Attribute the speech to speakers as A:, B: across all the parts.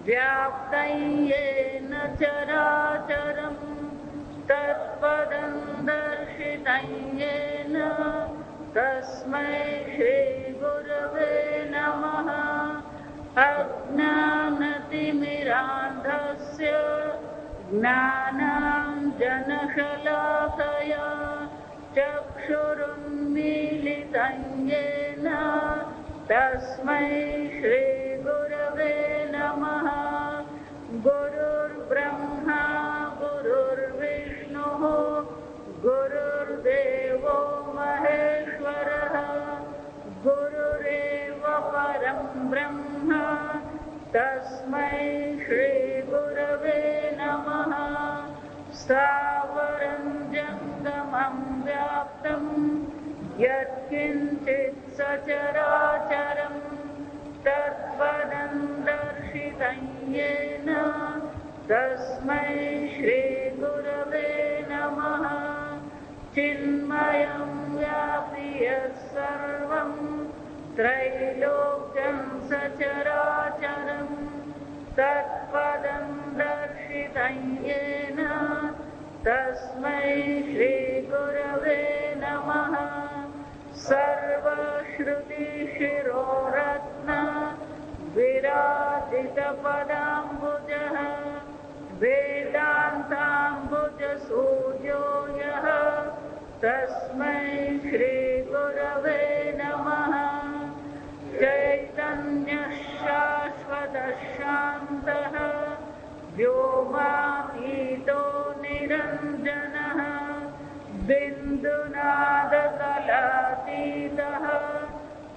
A: व्याप्तं येन चराचरं तत्पदं दर्शितं येन तस्मै श्रीगुरवे नमः। अज्ञानतिमिरान्धस्य ज्ञानाञ्जनशलाकया चक्षुरुन्मीलितं येन तस्मै श्रीगुरवे नमः। गुरुर्ब्रह्मा गुरुर्विष्णुः गुरुर्देवो महेश्वरः गुरुरेव परं ब्रह्म तस्मै श्रीगुरवे नमः। स्थावरं जङ्गमं व्याप्तं यत्किञ्चित् सचराचरं तत्पदं दर्शितं येन तस्मै श्रीगुरवे नमः। चिन्मयं व्यापि यत्सर्वं त्रैलोक्यं सचराचरं तत्पदं दर्शितं येन तस्मै श्रीगुरवे नमः। सर्वश्रुतिशिरोरत्न विराजितपदाम्बुजः वेदान्ताम्बुजसूर्यो यः तस्मै श्रीगुरवे नमः। चैतन्यः शाश्वतः शान्तः व्योमातीतो निरञ्जनः बिन्दुनादकलातीतः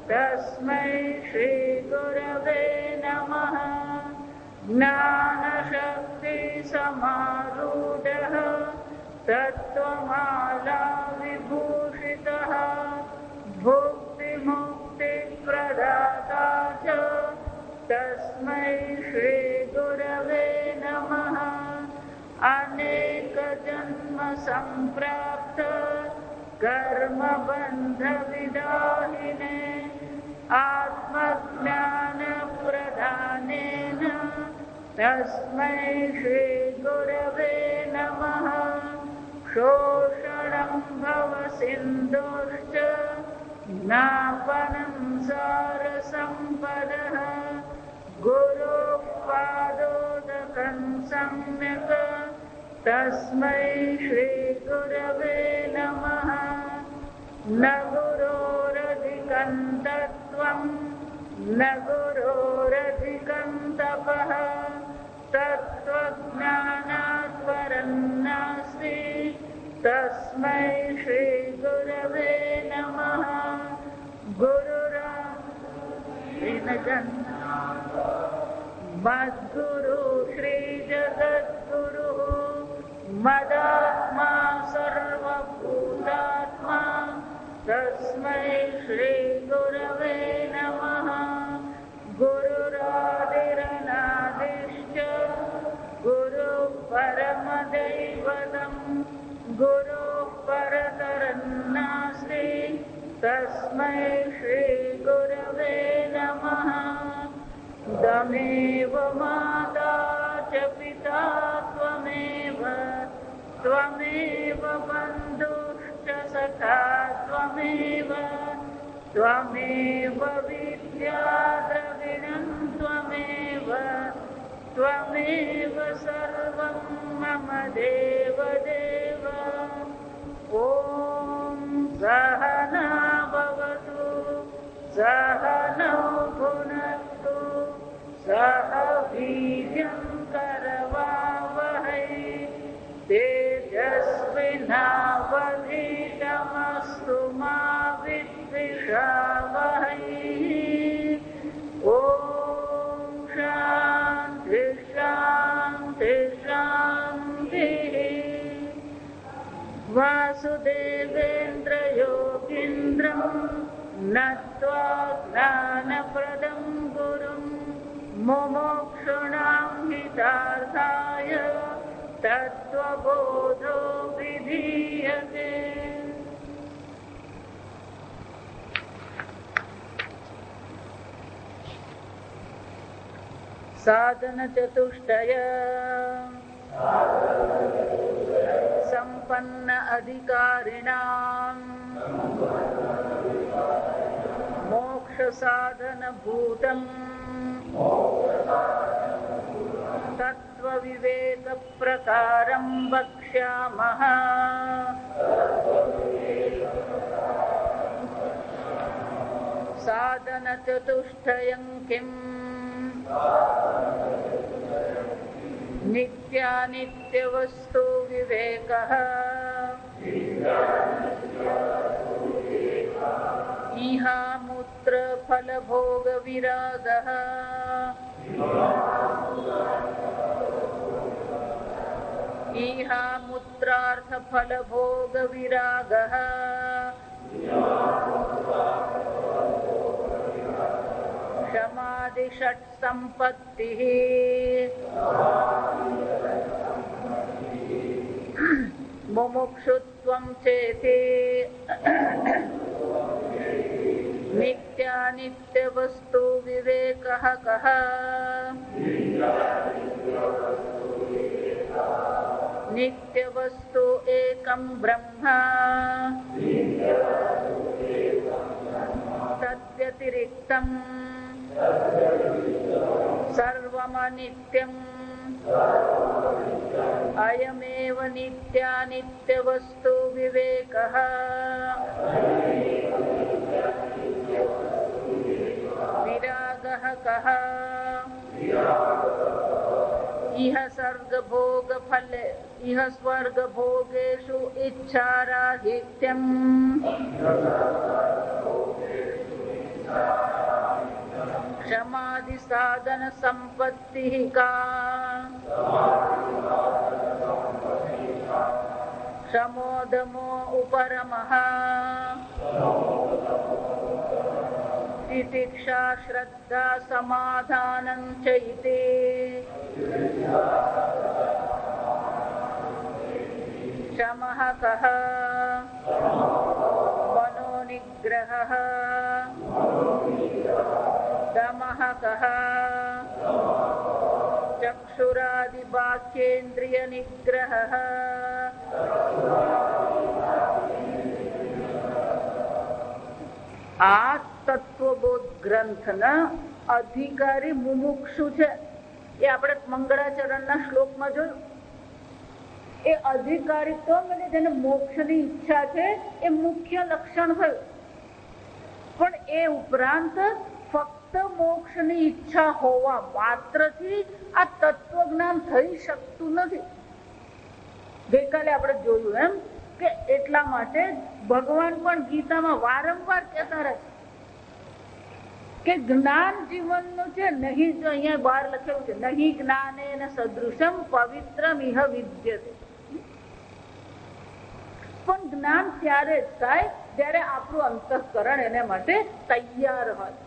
A: तस्मै श्रीगुरवे नमः। ज्ञानशक्तिसमारूढः तत्त्वमालाविभूषितः भुक्तिमुक्तिप्रदाता च तस्मै श्रीगुरवे नमः। अनेकजन्मसम्प्राप्त कर्मबन्धविदाहिने आत्मज्ञानप्रदानेन तस्मै श्रीगुरवे नमः। शोषणं भवसिन्धोश्च नापनं सारसम्पदः गुरोः पादोदकं सम्यक् तस्मै श्रीगुरवे नमः। न गुरोरधिकं तत्त्वं न गुरोरधिकं तपः तत्त्वज्ञानात् परं नास्ति तस्मै श्रीगुरवे नमः। मद्गुरु श्रीजगद्गुरुः मदात्मा सर्वभूतात्मा तस्मै श्रीगुरवे नमः। गुरुरादिरनादिश्च गुरुः परमदैवतं गुरुः परतरं नास्ति तस्मै श्रीगुरवे नमः। त्वमेव माता च पिता त्वमेव त्वमेव बन्धुश्च सखा त्वमेव त्वमेव विद्या द्रविणं त्वमेव त्वमेव सर्वं मम देवदेव। ॐ सहना भवतु सहनौ भुनक्तु सह वीर्यं करवावहै तेजस्विनावधीतमस्तु मा विद्विषावहै। ॐ शान्ति शान्ति शान्तिः। वासुदेवेन्द्रयोगीन्द्रं नत्वा ज्ञानप्रदं गुरुं मुमुक्षूणां हितार्थाय तत्त्वबोधो विधीयते। સાધન ચતુષ્ટય સંપન્ન અધિકારિણામ મોક્ષ સાધન ભૂતમ તત્વ વિવેક પ્રકારમ વક્ષ્યામઃ. સાધન ચતુષ્ટયં કિમ નિત્યાનિત્ય વસ્તુ વિવેકઃ ઇહામૂત્ર ફલ ભોગ વિરાગઃ ઇહામૂત્રાર્થ ફલ ભોગ વિરાગઃ સમાધિ ષટ સંપત્તિઃ મુમુક્ષુત્વં ચેતિ નિત્યાનિત્ય વસ્તુ વિવેકઃ કઃ નિત્ય વસ્તુ એકમ બ્રહ્મ તદ્વ્યતિરિક્તમ સર્વમનિત્યમ અયમેવ નિત્યાનિત્ય વસ્તુ વિવેકઃ વિરાગઃ કઃ ઇહ સર્ગભોગ ફલે ઇહ સ્વર્ગભોગેષુ ઇચ્છારાહિત્યમ સમાધિ સાધન સંપત્તિઃ કા સમોદમો ઉપરમઃ તિતિક્ષા શ્રદ્ધા સમાધાનં ચ ઇતિ શમઃ કઃ મનોનિગ્રહઃ દમઃ કઃ ચક્ષુરાદિબાહ્યેન્દ્રિય નિગ્રહઃ આ તત્વબોધ ગ્રંથના અધિકારી મુમુક્ષુ છે. એ આપણે મંગળાચરણના શ્લોકમાં જોયું. એ અધિકારીત્વ અને જેને મોક્ષની ઈચ્છા છે એ મુખ્ય લક્ષણ થયું. પણ એ ઉપરાંત ફક્ત મોક્ષની ઈચ્છા હોવા માત્રથી આ તત્વજ્ઞાન થઈ શકતું નથી. ગઈકાલે આપણે જોયું એમ કે એટલા માટે ભગવાન પણ ગીતામાં વારંવાર કહેતા રહે કે જ્ઞાન જીવનનું છે નહીં. જો અહીંયા બહાર લખેલું છે નહીં જ્ઞાને સદૃશમ પવિત્રમ ઇહ વિદ્યતે. પણ જ્ઞાન ત્યારે જ થાય જ્યારે આપણું અંતઃકરણ એને માટે તૈયાર હોય.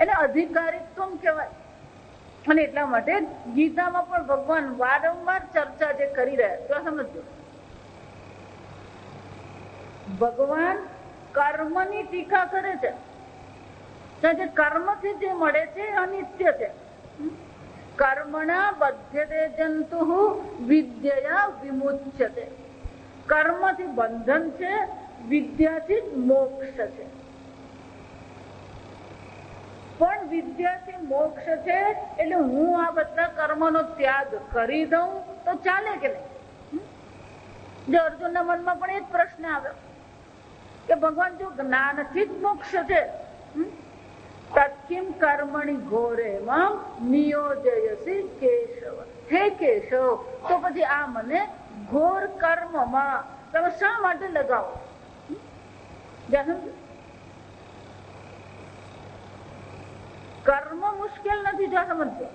A: એને અધિકારીત્વ કહેવાય. અને એટલા માટે ગીતામાં પણ ભગવાન વારંવાર ચર્ચા જે કરી રહ્યા તો સમજો. ભગવાન કર્મની ટીકા કરે છે. જે કર્મથી જે મળે છે અનિત્ય છે. કર્મણા બધ્યતે જંતુઃ વિદ્યયા વિમુચ્યતે. કર્મથી બંધન છે, વિદ્યાથી મોક્ષ છે. પણ વિદ્યાથી મોક્ષ છે એટલે હું આ બધા કર્મનો ત્યાગ કરી દઉં તો ચાલે કે નહીં? જો અર્જુનના મનમાં પણ એ જ પ્રશ્ન આવ્યો કે ભગવાન જો જ્ઞાનથી જ મોક્ષ છે તત્કિમ કર્મણી ઘોરેમાં નિયોજયસી કેશવ. હે કેશવ, તો પછી આ મને ઘોર કર્મમાં તમે શા માટે લગાવો? કર્મ મુશ્કેલ નથી. જો સમજો,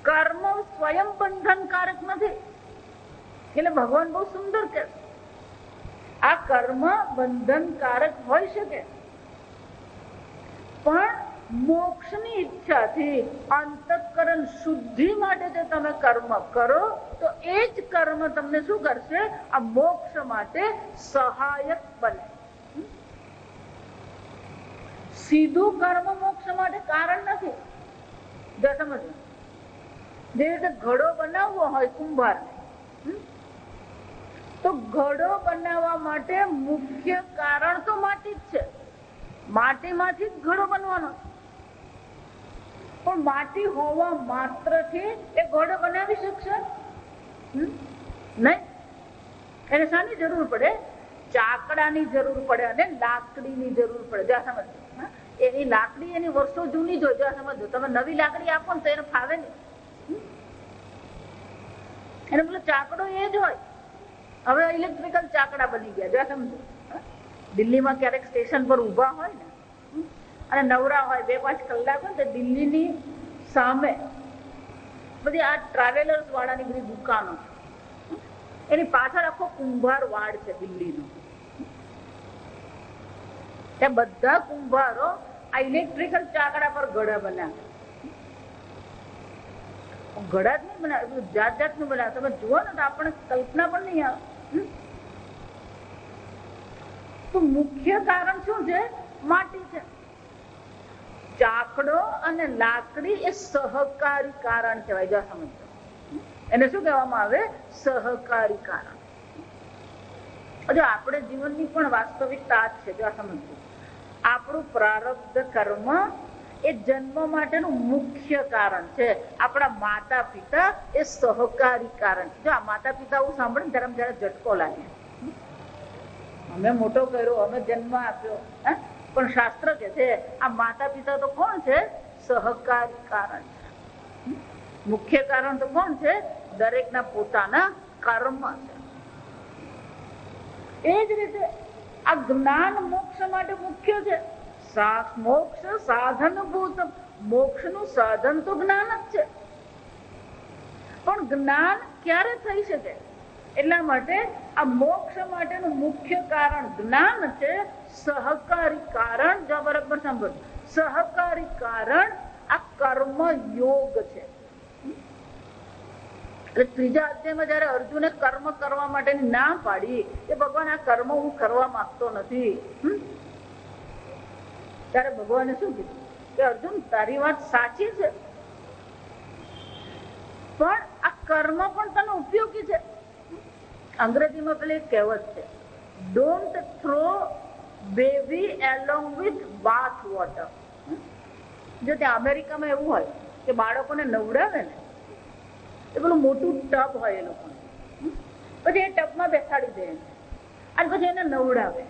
A: કર્મ સ્વયં બંધનકારક નથી. એટલે ભગવાન બહુ સુંદર કે આ કર્મ બંધનકારક હોઈ શકે પણ મોક્ષની ઈચ્છાથી અંતઃકરણ શુદ્ધિ માટે જો તમે કર્મ કરો તો એ જ કર્મ તમને શું કરશે? આ મોક્ષ માટે સહાયક બને. સીધું કર્મ મોક્ષ માટે કારણ નથી. જો સમજો, જે રીતે ઘડો બનાવવો હોય કુંભાર, તો ઘડો બનાવવા માટે મુખ્ય કારણ તો માટી જ છે. માટીમાંથી જ ઘડો બનવાનો. પણ માટી હોવા માત્રથી એ ઘડો બનાવી શકશે નહીં. એને શાની જરૂર પડે? ચાકડાની જરૂર પડે અને લાકડીની જરૂર પડે. જો સમજો, એની લાકડી એની વર્ષો જૂની જ હોય. જો સમજો, તમે નવી લાકડી આપો ને તો એને ફાવે નહીં. એને પેલો ચાકડો એ જ હોય. હવે ઇલેક્ટ્રિકલ ચાકડા બની ગયા. જો સમજો, દિલ્હીમાં ક્યારેક સ્ટેશન પર ઉભા હોય ને અને નવરા હોય 2-5 કલાક હોય તો દિલ્હીની સામે બધી આ ટ્રાવેલર્સ વાળાની બધી દુકાનો, એની પાછળ આખો કુંભાર વાડ છે દિલ્હીનો. ત્યાં બધા કુંભારો આ ઇલેક્ટ્રિકલ ચાકડા પર ઘડા બનાવે. ઘડા જ નહીં બનાવે, જાત જાતનું બનાવે. તમે જુઓ ને તો આપણે કલ્પના પણ નહીં આવે. તો મુખ્ય કારણ શું છે? માટી છે. ચાકડો અને લાકડી એ સહકારી કારણ કહેવાય. જો સમજો, એને શું કહેવામાં આવે? સહકારી કારણ. જો આપણે જીવનની પણ વાસ્તવિકતા જ છે. જો સમજો, આપણું પ્રારબ્ધ કર્મ એ જન્મ માટેનું મુખ્ય કારણ છે. આપણા માતા પિતા એ સહકારી કારણ છે. જો આ માતા પિતા એવું સાંભળે ને ત્યારે જયારે ઝટકો લાગે, અમે મોટો કર્યો, અમે જન્મ આપ્યો, પણ શાસ્ત્ર કે છે આ માતા પિતા તો કોણ છે? સહકારી કારણ છે. મુખ્ય કારણ તો કોણ છે? દરેકના પોતાના કર્મ છે. એ જ રીતે આ જ્ઞાન મોક્ષ માટે મુખ્ય છે. મોક્ષ સાધન ભૂત. મોક્ષ નું સાધન તો જ્ઞાન જ છે. પણ જ્ઞાન ક્યારે થઈ શકે? એટલા માટે આ મોક્ષ માટેનું મુખ્ય કારણ જ્ઞાન છે. સહકારી કારણ, જો બરાબર સાંભળો, સહકારી કારણ આ કર્મ યોગ છે. ત્રીજા અધ્યાયમાં જયારે અર્જુને કર્મ કરવા માટેની ના પાડી કે ભગવાન આ કર્મ હું કરવા માંગતો નથી, ત્યારે ભગવાને શું કીધું કે અર્જુન તારી વાત સાચી છે, પણ આ કર્મ પણ તને ઉપયોગી છે. અંગ્રેજીમાં પેલી કહેવત છે, don't throw baby along with bath water. જો ત્યાં અમેરિકામાં એવું હોય કે બાળકોને નવડાવે ને એ પેલું મોટું ટબ હોય એ લોકોને, પછી એ ટબમાં બેસાડી દે અને પછી એને નવડાવે.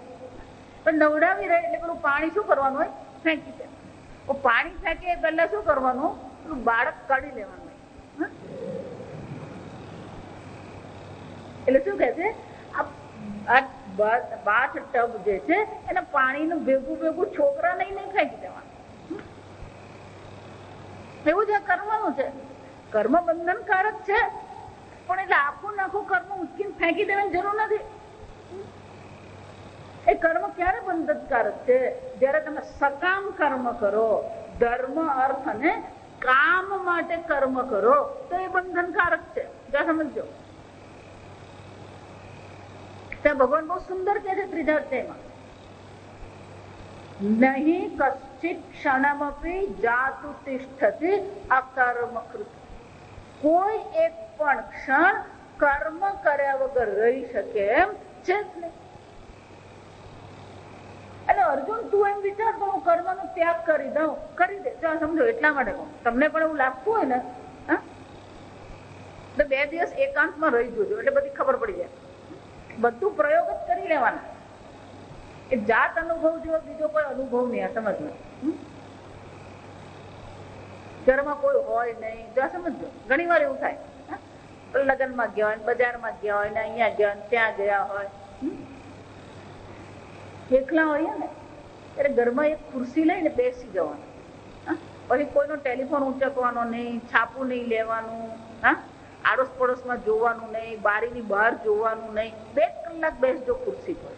A: પણ નવડાવી રહે એટલે પેલું પાણી શું કરવાનું હોય? ફેંકી દે. પાણી ફેંકે એ પહેલા શું કરવાનું? પેલું બાળક કાઢી લેવાનું હોય. એટલે શું કે છે, આ બાથ ટબ જે છે એને પાણીનું ભેગું ભેગું છોકરા નહીં ફેંકી દેવાનું. એવું જ કરવાનું છે. કર્મ બંધનકારક છે, પણ એટલે આખું નાખું કર્મ ઉચકીને ફેંકી દેવાની જરૂર નથી. એ કર્મ ક્યારે બંધનકારક છે? જયારે તમે સકામ કર્મ કરો, ધર્મ અર્થ અને કામ માટે કર્મ કરો તો એ બંધનકારક છે. જ્યાં સમજો, ત્યાં ભગવાન બહુ સુંદર કહે છે ત્રીજા અધ્યાયમાં, નહીં કશ્ચિત ક્ષણમપી જાતુ તિષ્ઠતિ અકર્મકૃત. કોઈ એક પણ ક્ષણ કર્મ કર્યા વગર રહી શકે એમ છે જ નહીં. એટલે અર્જુન તું એમ વિચાર તો હું કર્મનો ત્યાગ કરી દઉં, કરી દે. જો સમજો, એટલા માટે કહું, તમને પણ એવું લાગતું હોય ને તો 2 દિવસ એકાંતમાં રહી જોજો એટલે બધી ખબર પડી જાય. બધું પ્રયોગ જ કરી લેવાના. એ જાત અનુભવ જેવો બીજો કોઈ અનુભવ નહીં. સમજવું, ઘરમાં કોઈ હોય નહીં. જો સમજો, ઘણી વાર એવું થાય, લગ્નમાં ગયા હોય, બજારમાં ગયા હોય ને અહીંયા ગયા હોય, ત્યાં ગયા હોય, એકલા હોય ને ત્યારે ઘરમાં એક ખુરશી લઈને બેસી જવાનું. પછી કોઈનો ટેલિફોન ઉંચકવાનો નહીં, છાપું નહીં લેવાનું, આડોશ પડોશમાં જોવાનું નહીં, બારીની બહાર જોવાનું નહીં. 2 કલાક બેસજો ખુરશી પર,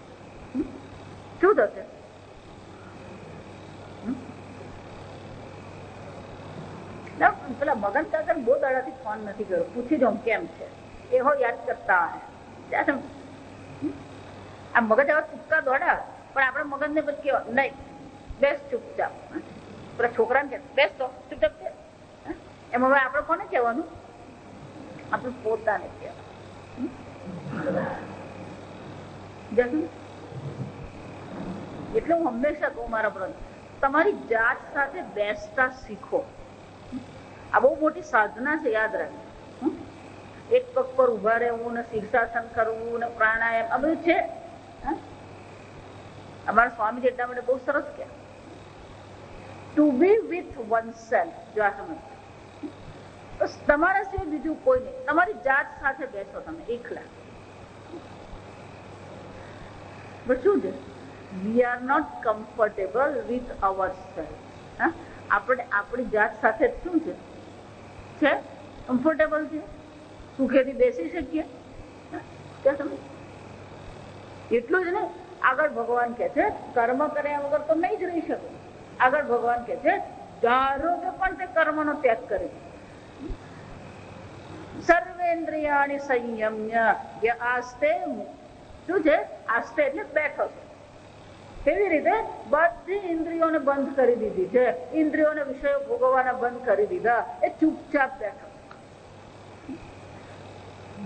A: શું થશે? પેલા મગન કાકા બહુ દાડાથી ફોન નથી કર્યો, પૂછી દઉં કેમ છે. એહો યાદ કરતા આ મગજ આવા ચૂપકા દોડા, પણ આપડે મગજ ને પછી કેવા નહીં, બેસ ચૂપચાપ. પેલા છોકરાને કે બેસ તો ચૂપચાપ છે. એમ હવે આપણે કોને કહેવાનું? આપણે પોતાને કહેવાનું. એટલે હું હંમેશા કહું મારા બ્રધર, તમારી જાત સાથે બેસતા શીખો. આ બહુ મોટી સાધના છે, યાદ રાખજો. એક પગ પર ઉભા રહેવું ને શીર્ષાસન કરવું ને પ્રાણાયામ આ બધું છે. અમારા સ્વામી એટલા માટે બહુ સરસ કે to be with oneself. જો આ સમજ, બસ તમારા સિવાય બીજું કોઈ નહીં. તમારી જાત સાથે બેસો તમે એકલા. બસ શું છે? We are not comfortable with ourselves. આપણે આપણી જાત સાથે શું છે? કમ્ફર્ટેબલ છે, સુખેથી બેસી શકીએ. એટલું જ નહીં, આગળ ભગવાન કે છે કર્મ કર્યા વગર તો નહીં જ રહી શકો. આગળ ભગવાન કે છે ધારો કે પણ તે કર્મનો ત્યાગ કરે. સર્વેન્દ્રિયાણિ સંયમ્ય આસ્તે. શું છે આસ્તે? એટલે બેઠો છે. કેવી રીતે? બધી ઇન્દ્રિયોને બંધ કરી દીધી છે, ઇન્દ્રિયોને વિષયો ભોગવવાના બંધ કરી દીધા. એ ચૂપચાપ બેઠો,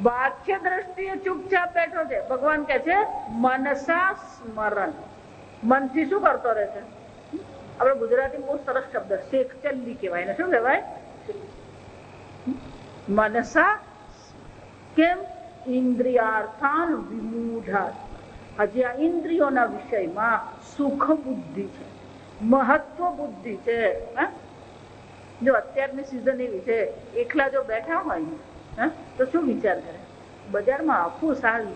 A: બાહ્ય દ્રષ્ટિએ ચૂપચાપ બેઠો છે. ભગવાન કે છે મનસા સ્મરણ. મનથી શું કરતો રહે છે? આપણે ગુજરાતીમાં બહુ સરસ શબ્દ શેખચલ્લી કહેવાય ને. શું કહેવાય? મનસા. કેમ? ઇન્દ્રિયાર્થાન વિમૂઢા. હજી આ ઇન્દ્રિયોના વિષયમાં સુખ બુદ્ધિ છે, મહત્વ બુદ્ધિ છે. જો અત્યારની સિઝન એવી છે, એકલા જો બેઠા હોય તો શું વિચાર કરે? બજારમાં આખું સારું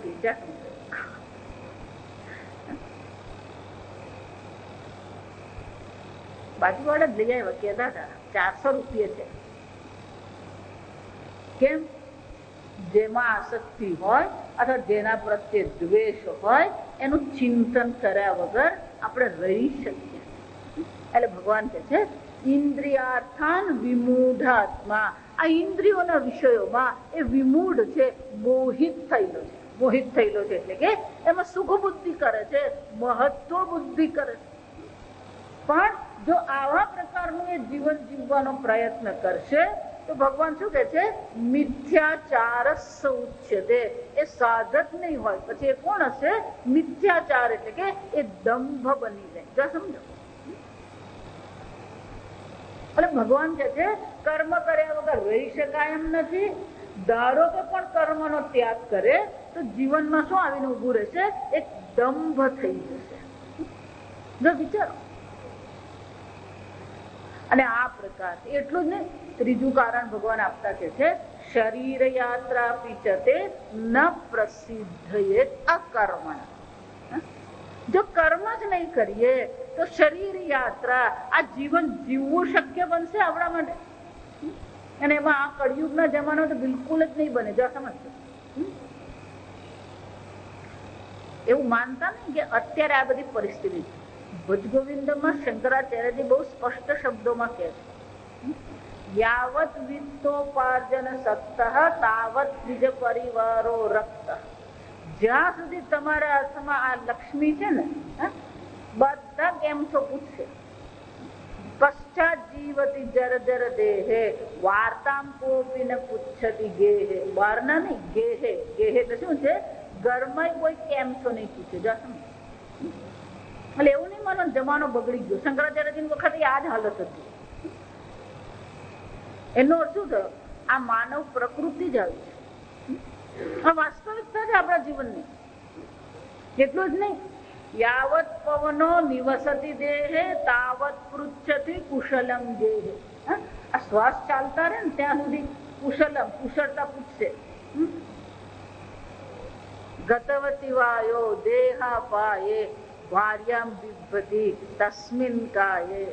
A: બાજુવાળા જ લઈ આવ્યા, કહેતા હતા 400 રૂપિયા છે. કેમ? જેમાં આસક્તિ હોય અથવા જેના પ્રત્યે દ્વેષ હોય એનું ચિંતન કર્યા વગર આપણે રહી શકીએ. એટલે ભગવાન કહે છે ઇન્દ્રિયાર્થાન વિમૂઢાત્મા. આ ઇન્દ્રિયોના વિષયોમાં એ વિમૂઢ છે, મોહિત થયેલો છે. મોહિત થયેલો છે એટલે કે એમાં સુખ બુદ્ધિ કરે છે, મહત્વ બુદ્ધિ કરે છે. પણ જો આવા પ્રકારનું એ જીવન જીવવાનો પ્રયત્ન કરશે તો ભગવાન શું કે છે? મિથ્યાચાર ઉચ્યતે. એ સાધક નહીં હોય પછી એ કોણ હશે? મિથ્યાચાર એટલે કે એ દંભ બની જાય. જો સમજો. એટલે ભગવાન કે છે કર્મ કર્યા વગર રહી શકાય એમ નથી. ધારો કે પણ કર્મનો ત્યાગ કરે તો જીવનમાં શું આવીને ઉભું રહેશે? એક દંભ થઈ જશે. જો વિચારો. અને આ પ્રકાર એટલું જ નહીં, ત્રીજું કારણ ભગવાન આપતા કે છે શરીર યાત્રા પીચતે ન પ્રસિદ્ધ અકર્મણ. જો કર્મ જ નહીં કરીએ તો શરીર યાત્રા, આ જીવન જીવવું શક્ય બનશે આપણા માટે? અને એમાં આ કળિયુગના જમાનો તો બિલકુલ જ નહીં બને. જો સમજજો. એવું માનતા નહીં કે અત્યારે આ બધી પરિસ્થિતિ. ભજગોવિંદમાં શંકરાચાર્યજી બહુ સ્પષ્ટ શબ્દોમાં કહે છે યાવત વિત્તોપાર્જન સક્ત તાવત નિજ પરિવારો રક્ત. જ્યાં સુધી તમારા હાથમાં આ લક્ષ્મી છે ને, બધા કેમ છો પૂછશે. પશ્ચાત જીવતી જર દેહે વાર્તામ કોપી ન પૂછતી ગેહે. વારના નહીં, ગેહે. ગેહે એટલે શું છે? ઘરમાં કોઈ કેમ છો નહીં પૂછે. જો એટલે એવું નહીં માનો જમાનો બગડી ગયો. શંકરાચાર્યજી વખતે આ જ હાલત હતી. એનો અર્થ શું થયો? આ માનવ પ્રકૃતિ જ આવી છે. આ વાસ્તવિકતા છે આપણા જીવનની. એટલું જ નહીં, યાવત પવનો નિવસતી દેહે તાવત પૃચ્છતી કુશલમ દેહે. આ શ્વાસ ચાલતા રહે ને ત્યાં સુધી કુશલમ, કુશળતા પૂછશે. ગતવતી વાયો દેહા પાયે ભાર્યામ બિભ્યતિ તસ્મિન કાયે.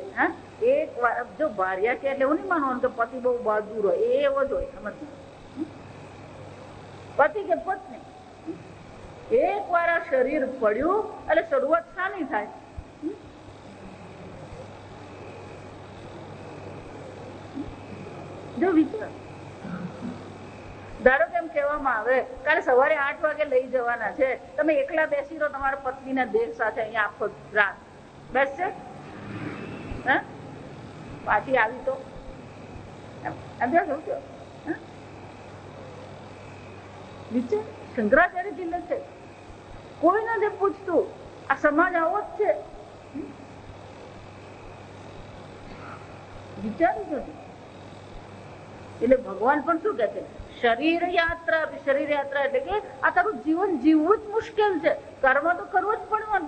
A: એક વાર જો ભાર્યા કે એટલે એવું નહીં માનવાનું કે પતિ બહુ બહાદુર હોય, એવો જ હોય. સમજ, પતિ કે પત્ની એક વાર આ શરીર પડ્યું એટલે શરૂઆત શાની થાય? જો વિચાર. ધારો કે એમ કહેવામાં આવે કાલે સવારે 8 વાગે લઈ જવાના છે, તમે એકલા બેસી રહો તમારા પત્નીના દેહ સાથે અહીંયા આખો રાત બેસશે? પાછી આવી તો વિચાર શંકરાચાર્યજી લખે, કોઈ નથી પૂછતું, આ સમાજ આવો જ છે. વિચારું છું. એટલે ભગવાન પણ શું કે છે, શરીર યાત્રા. શરીર યાત્રા એટલે કે આ તારું જીવન જીવવું જ મુશ્કેલ છે, કર્મ તો કરવું જ પડવાનું.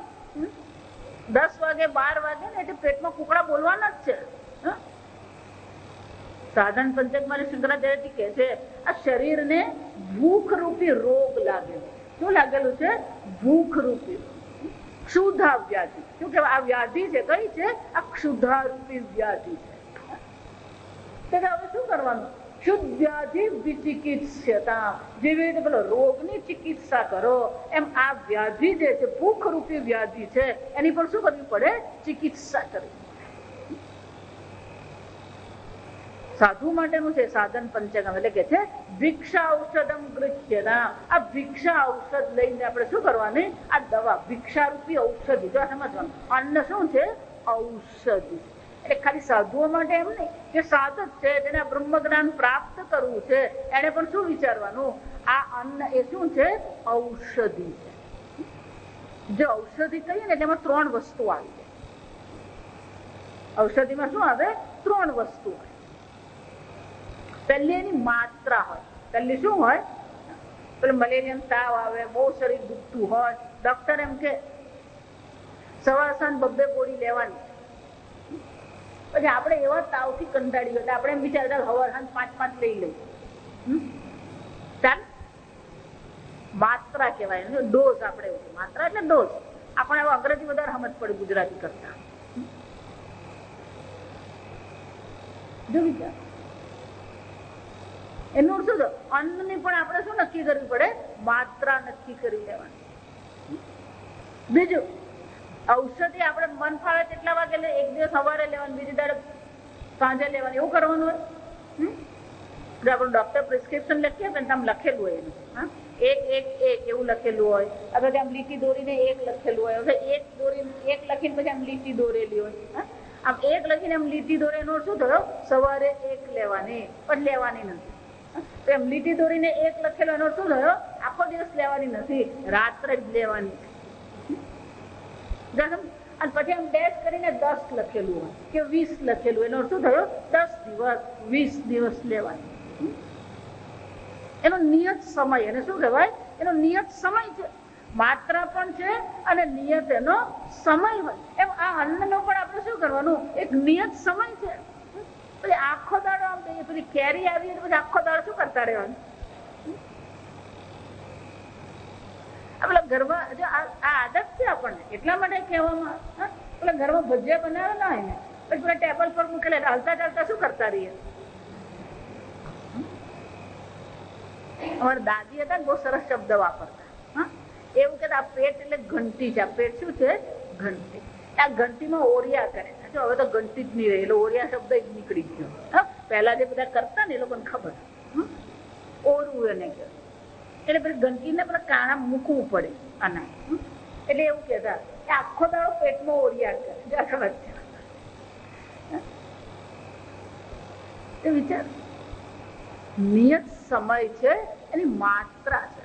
A: 10 વાગે 12 વાગે ને એટલે પેટમાં કુકડા બોલવાના જ છે. સાધન પંચકમાં શંકરાચાર્યજી કહે છે આ શરીરને ભૂખ રૂપી રોગ લાગેલો. શું લાગેલું છે? ભૂખ રૂપી ક્ષુધા વ્યાધિ. શું કહેવાય? આ વ્યાધિ છે કઈ છે? આ ક્ષુધા રૂપી વ્યાધિ છે. હવે શું કરવાનું? શુદ્ધ વ્યાધિ વિચિકિત્સ્યતા. જેવી રીતે પેલો રોગની ચિકિત્સા કરો એમ આ વ્યાધિ જે છે ભૂખ રૂપી વ્યાધિ છે એની પર શું કરવી પડે? ચિકિત્સા કરવી. સાધુ માટેનું છે સાધન પંચકમ. એટલે કે છે ભિક્ષા ઔષધમ ગૃહ્યતા. આ ભિક્ષા ઔષધ લઈને આપણે શું કરવાની? આ દવા ભિક્ષા રૂપી ઔષધિ. જો સમજવાનું, અન્ન શું છે? ઔષધિ. એટલે ખાલી સાધુઓ માટે એમ નહીં, જે સાધક છે જેને બ્રહ્મ જ્ઞાન પ્રાપ્ત કરવું છે એને પણ શું વિચારવાનું? આ અન્ન એ શું છે? ઔષધિ છે. જે ઔષધિ કહીએ ને તેમાં 3 વસ્તુ આવી જાય. ઔષધિમાં શું આવે? 3 વસ્તુ આવે. પહેલી એની માત્રા હોય. પહેલી શું હોય? પેલું મલેરિયમ તાવ આવે, બહુ શરીર દુખતું હોય, ડોક્ટર એમ કે સવાર સાંજ 2 ગોળી લેવાની. પછી આપણે એવા તાવથી કંટાળી ગયો આપણે એમ વિચારતા સવાર સાંજ 5 લઈ લઈએ. ચાલ, માત્રા કહેવાય, ડોઝ. આપણે એવું માત્રા એટલે ડોઝ. આપણે હવે અંગ્રેજી વધારે સમજ પડે ગુજરાતી કરતા. જો વિચાર એનું શું છે? અન્નની પણ આપણે શું નક્કી કરવી પડે? માત્રા નક્કી કરી લેવાની. બીજું, ઔષધિ આપણે મન ફાવે તેટલા વાગે એક દિવસ સવારે લેવાની, બીજી દાડે સાંજે લેવાની, એવું કરવાનું હોય. આપણે ડોક્ટર પ્રિસ્ક્રિપ્શન લખીએ ને આમ લખેલું હોય એનું, એક એવું લખેલું હોય, અથવા આમ લીટી દોરીને 1 લખેલું હોય, એક દોરીને 1 લખીને પછી આમ લીટી દોરેલી હોય. આમ 1 લખીને આમ લીટી દોરે એનો શું થયો? સવારે 1 લેવાની, પણ લેવાની નથી. એમ લીટી દોરીને 1 લખેલો એનો શું થયો? આખો દિવસ લેવાની નથી, રાત્રે જ લેવાની. અને પછી આમ ડેશ કરીને 10 લખેલું હોય કે 20 લખેલું, એનો શું થયો? 10 દિવસ 20 દિવસ લેવાની. એનો નિયત સમય, એને શું કહેવાય? એનો નિયત સમય છે. માત્રા પણ છે અને નિયત એનો સમય હોય. એમ આ અન્નનો પણ આપણે શું કરવાનું? એક નિયત સમય છે. પછી આખો દાડો આમ પછી કેરી આવી પછી આખો દાડો શું કરતા રહેવાનું? પેલા ઘરમાં જો આ આદત છે આપણને, એટલા માટે કહેવામાં. પેલા ઘરમાં ભજીયા બનાવેલા હોય ને પછી પેલા ટેબલ પર મૂકેલા હાલતા ચાલતા શું કરતા રહીએ? અમારા દાદી હતા બહુ સરસ શબ્દ વાપરતા. એવું કે આ પેટ એટલે ઘંટી છે. આ પેટ શું છે? ઘંટી. આ ઘંટીમાં ઓરિયા કરે. જો હવે તો ઘંટી જ નહીં રહી, એટલે ઓરિયા શબ્દ જ નીકળી ગયો. પહેલા જે બધા કરતા ને એ લોકોને ખબર, ઓરું એને કહે. એટલે પેલી ઘંટીને પેલા કાણા મૂકવું પડે આના. એટલે એવું કહેતા કે આખો દાડો પેટમાં ઓરિયા કરે. વિચાર, નિયત સમય છે, એની માત્રા છે.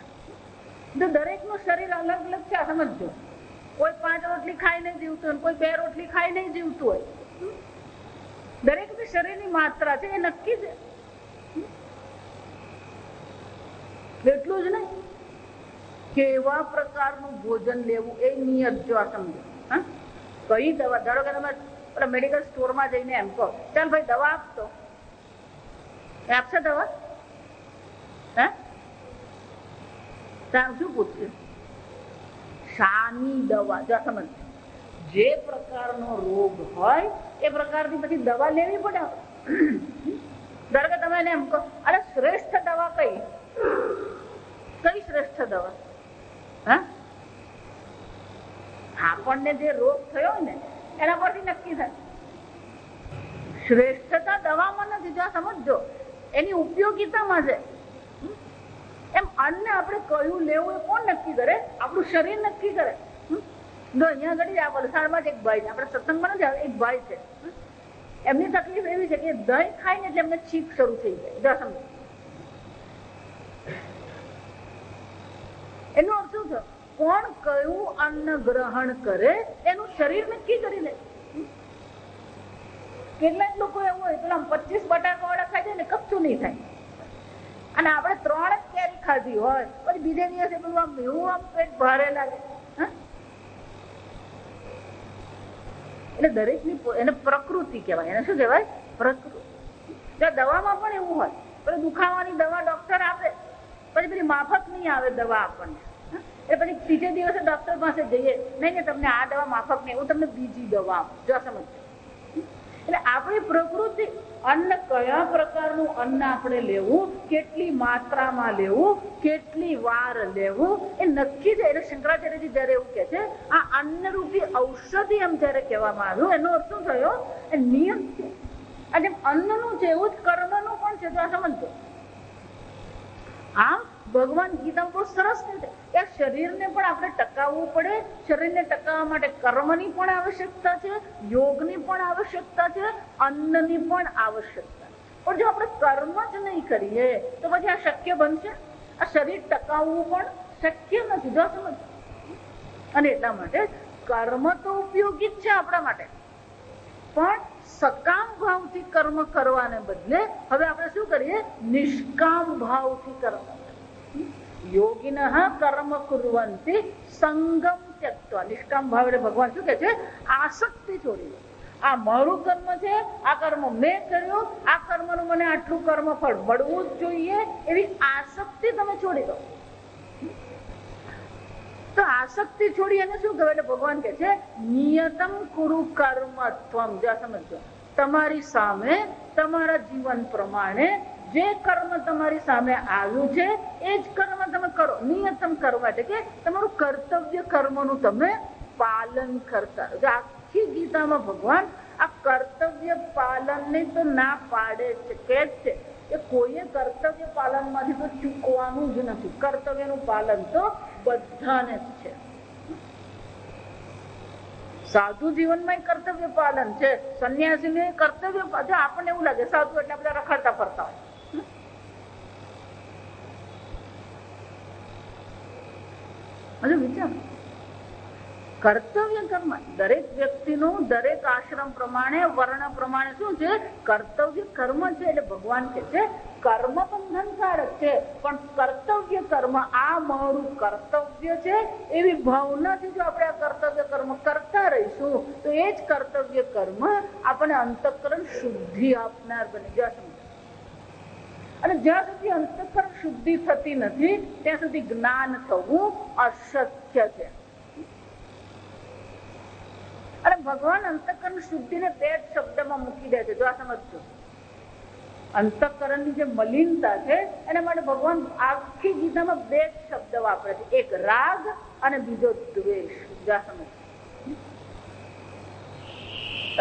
A: જો દરેકનું શરીર અલગ અલગ છે, આ સમજજો. કોઈ 5 રોટલી ખાઈને જીવતું હોય, કોઈ 2 રોટલી ખાઈને જીવતું હોય. દરેકની શરીરની માત્રા છે, એ નક્કી છે. એટલું જ નહીં, કેવા પ્રકારનું ભોજન લેવું એ નિયત. જો આ સમજો, કઈ દવા, ધારો કે તમે મેડિકલ સ્ટોરમાં જઈને એમ કહો, ચાલ ભાઈ દવા આપતો, એ આપશે દવા? હે? શું પૂછશે? શાની દવા? જો સમજ, જે પ્રકારનો રોગ હોય એ પ્રકારની પછી દવા લેવી પડે. ધારો કે તમે એમ કહો, અરે શ્રેષ્ઠ દવા કઈ? કઈ શ્રેષ્ઠ દવા? હા, આપણને જે રોગ થયો ને એના પરથી નક્કી થાય. શ્રેષ્ઠતા દવામાં નથી. જો સમજો, એની ઉપયોગિતામાં છે. એમ અન્ન આપણે કયું લેવું એ કોણ નક્કી કરે? આપણું શરીર નક્કી કરે. જો અહીંયા આગળ આ વલસાડમાં જ એક ભાઈ છે, આપણે સત્સંગમાં નથી, એક ભાઈ છે, એમની તકલીફ એવી છે કે દહીં ખાય ને એટલે એમને છીંક શરૂ થઈ જાય. એનો અર્થ શું છે? કોણ કયું અન્ન ગ્રહણ કરે એનું શરીર નક્કી કરી લે. કેટલાક લોકો એવું હોય પેલા 25 બટાકા વાળા ખાઈ જાય ને કચ્છું નહીં થાય, અને આપણે 3 જ કેરી ખાધી હોય પછી બીજા દિવસે પેલું આમ એવું આમ પેટ ભારે લાગે. એટલે દરેકની એને પ્રકૃતિ કહેવાય. એને શું કહેવાય? પ્રકૃતિ. દવામાં પણ એવું હોય, પેલી દુખાવાની દવા ડોક્ટર આપે પછી પેલી માફક નહીં આવે દવા આપણને, એટલે પછી ત્રીજે દિવસે ડોક્ટર પાસે જઈએ, નહીં તમને આ દવા માફક નહીં, હું તમને બીજી દવા આપું. જો સમજ. એટલે આપણી પ્રકૃતિ અન્ન કયા પ્રકારનું અન્ન આપણે લેવું, કેટલી માત્રામાં લેવું, કેટલી વાર લેવું એ નક્કી છે. એટલે શંકરાચાર્યજી જયારે એવું કે છે આ અન્નરૂપી ઔષધિ એમ જયારે કહેવામાં આવ્યું એનો અર્થ શું થયો? એ નિયમ છે. અને અન્નનું છે એવું જ કર્મનું પણ છે. તો આ સમજો. આમ ભગવાન ગીતા બહુ સરસ છે કે શરીરને પણ આપણે ટકાવવું પડે. શરીરને ટકાવવા માટે કર્મની પણ આવશ્યકતા છે, યોગની પણ આવશ્યકતા છે, અન્નની પણ આવશ્યકતા. પણ જો આપણે કર્મ જ નહીં કરીએ તો પછી આ શક્ય બનશે? આ શરીર ટકાવવું પણ શક્ય નથી. જો સમજ. અને એટલા માટે કર્મ તો ઉપયોગી જ છે આપણા માટે, પણ સકામ ભાવથી કર્મ કરવાને બદલે હવે આપણે શું કરીએ? નિષ્કામ ભાવથી કર્મ. યોગિનઃ કર્મ કુર્વન્તિ સંગમ ત્યક્ત્વા. નિષ્કામ ભાવ એટલે ભગવાન શું કહે છે? આસક્તિ છોડી દો. આ મારું કર્મ છે, આ કર્મ મેં કર્યું, આ કર્મનું મને આટલું કર્મફળ મળવું જ જોઈએ એવી આસક્તિ તમે છોડી દો. તો આસક્તિ છોડી અને શું કહેવાય? એટલે ભગવાન કહે છે નિયતમ કુરુ કર્મત્વમ. જ્યાં સમજો તમારી સામે તમારા જીવન પ્રમાણે જે કર્મ તમારી સામે આવ્યું છે એ જ કર્મ તમે કરો. નિયતમ કર્મ એટલે કે તમારું કર્તવ્ય કર્મનું તમે પાલન કરતા. આખી ગીતામાં ભગવાન આ કર્તવ્ય પાલનને તો ના પાડે છે, કે છે કે કોઈએ કર્તવ્ય પાલન માંથી તો ચૂકવાનું જ નથી. કર્તવ્યનું પાલન તો બધાને જ છે. સાધુ જીવનમાં કર્તવ્ય પાલન છે, સંન્યાસીને કર્તવ્ય. આપણને એવું લાગે સાધુ એટલે બધા રખડતા ફરતા હોય. હજુ વિચાર. કર્તવ્ય કર્મ દરેક વ્યક્તિનું દરેક આશ્રમ પ્રમાણે વર્ણ પ્રમાણે શું છે? કર્તવ્ય કર્મ છે. એટલે ભગવાન કહે છે કર્મ બંધનકારક છે, પણ કર્તવ્ય કર્મ આ મારું કર્તવ્ય છે એવી ભાવનાથી જો આપણે આ કર્તવ્ય કર્મ કરતા રહીશું તો એ જ કર્તવ્ય કર્મ આપણને અંતઃકરણ શુદ્ધિ આપનાર બની જશે. અને જ્યાં સુધી અંતઃકરણ શુદ્ધિ થતી નથી ત્યાં સુધી જ્ઞાન થવું અશક્ય છે. અને ભગવાન અંતઃકરણ શુદ્ધિને 2 શબ્દમાં મૂકી દે છે. જો આ સમજજો. અંતઃકરણની જે મલિનતા છે એના માટે ભગવાન આખી ગીતામાં 2 શબ્દ વાપરે છે, એક રાગ અને બીજો દ્વેષ. જો આ સમજ.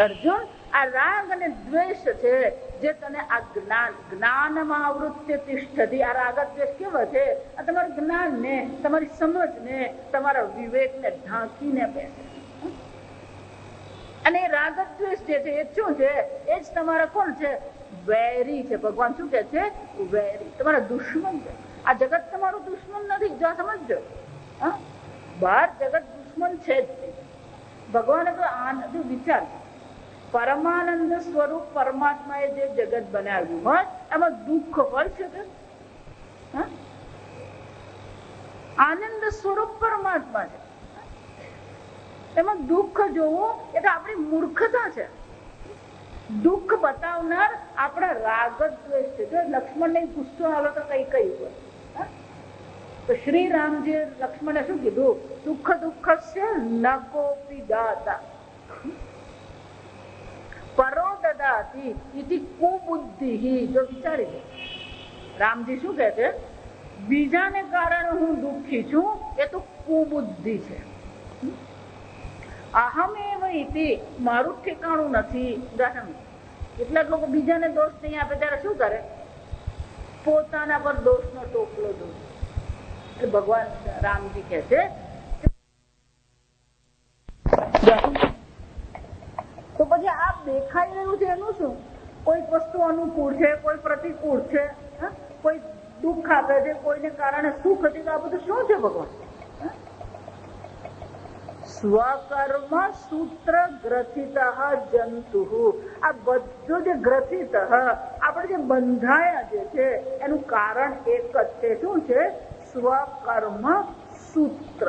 A: અર્જુન, આ રાગ અને દ્વેષ છે જે તને આ જ્ઞાનમાં આવૃત્ય તિષ્ઠતિ. આ રાગ દ્વેષ કેવા છે? આ તમારા જ્ઞાનને, તમારી સમજને, તમારા વિવેકને ઢાંકીને બેસે. અને રાગ દ્વેષ જે છે એ શું છે? એ જ તમારા કોણ છે? વૈરી છે. ભગવાન શું કે છે? વૈરી, તમારા દુશ્મન છે. આ જગત તમારું દુશ્મન નથી. જો સમજો. બહાર જગત દુશ્મન છે જ. ભગવાને તો આ વિચાર પરમાનંદ સ્વરૂપ પરમાત્માએ જે જગત બનાવ્યું હોય એમાં દુઃખ હોય છે? આનંદ સ્વરૂપ પરમાત્મા છે, એમાં દુઃખ જોવું એ તો આપણી મૂર્ખતા છે. દુઃખ બતાવનાર આપણા રાગ દ્વેષ છે. જો લક્ષ્મણને ગુસ્સો આવે તો કઈ કઈ હોય તો શ્રી રામજી લક્ષ્મણે શું કીધું? સુખ દુઃખસ્ય ન કોપી દાતા પરો દદાતિ ઇતિ કુબુદ્ધિ. જો વિચારી લો, રામજી શું કહે છે? બીજાને કારણે હું દુઃખી છું એ તો કુબુદ્ધિ છે. અહમેવ ઇતિ, મારું ઠેકાણું નથી. કેટલાક લોકો બીજાને દોષ નહીં આપે ત્યારે શું કરે? પોતાના પર દોષનો ટોપલો દોષ. ભગવાન રામજી કહે છે તો પછી આ દેખાઈ રહ્યું છે એનું શું? કોઈક વસ્તુ અનુકૂળ છે, કોઈ પ્રતિકૂળ છે, કોઈ દુઃખ આપે છે, કોઈને કારણે સુખ છે. તો આ બધું શું છે ભગવાન? સ્વકર્મ સૂત્ર ગ્રથિત જંતુ. આ બધું જે ગ્રથિત આપણે જે બંધાયા જે છે એનું કારણ એક જ છે. શું છે? સ્વકર્મ સૂત્ર.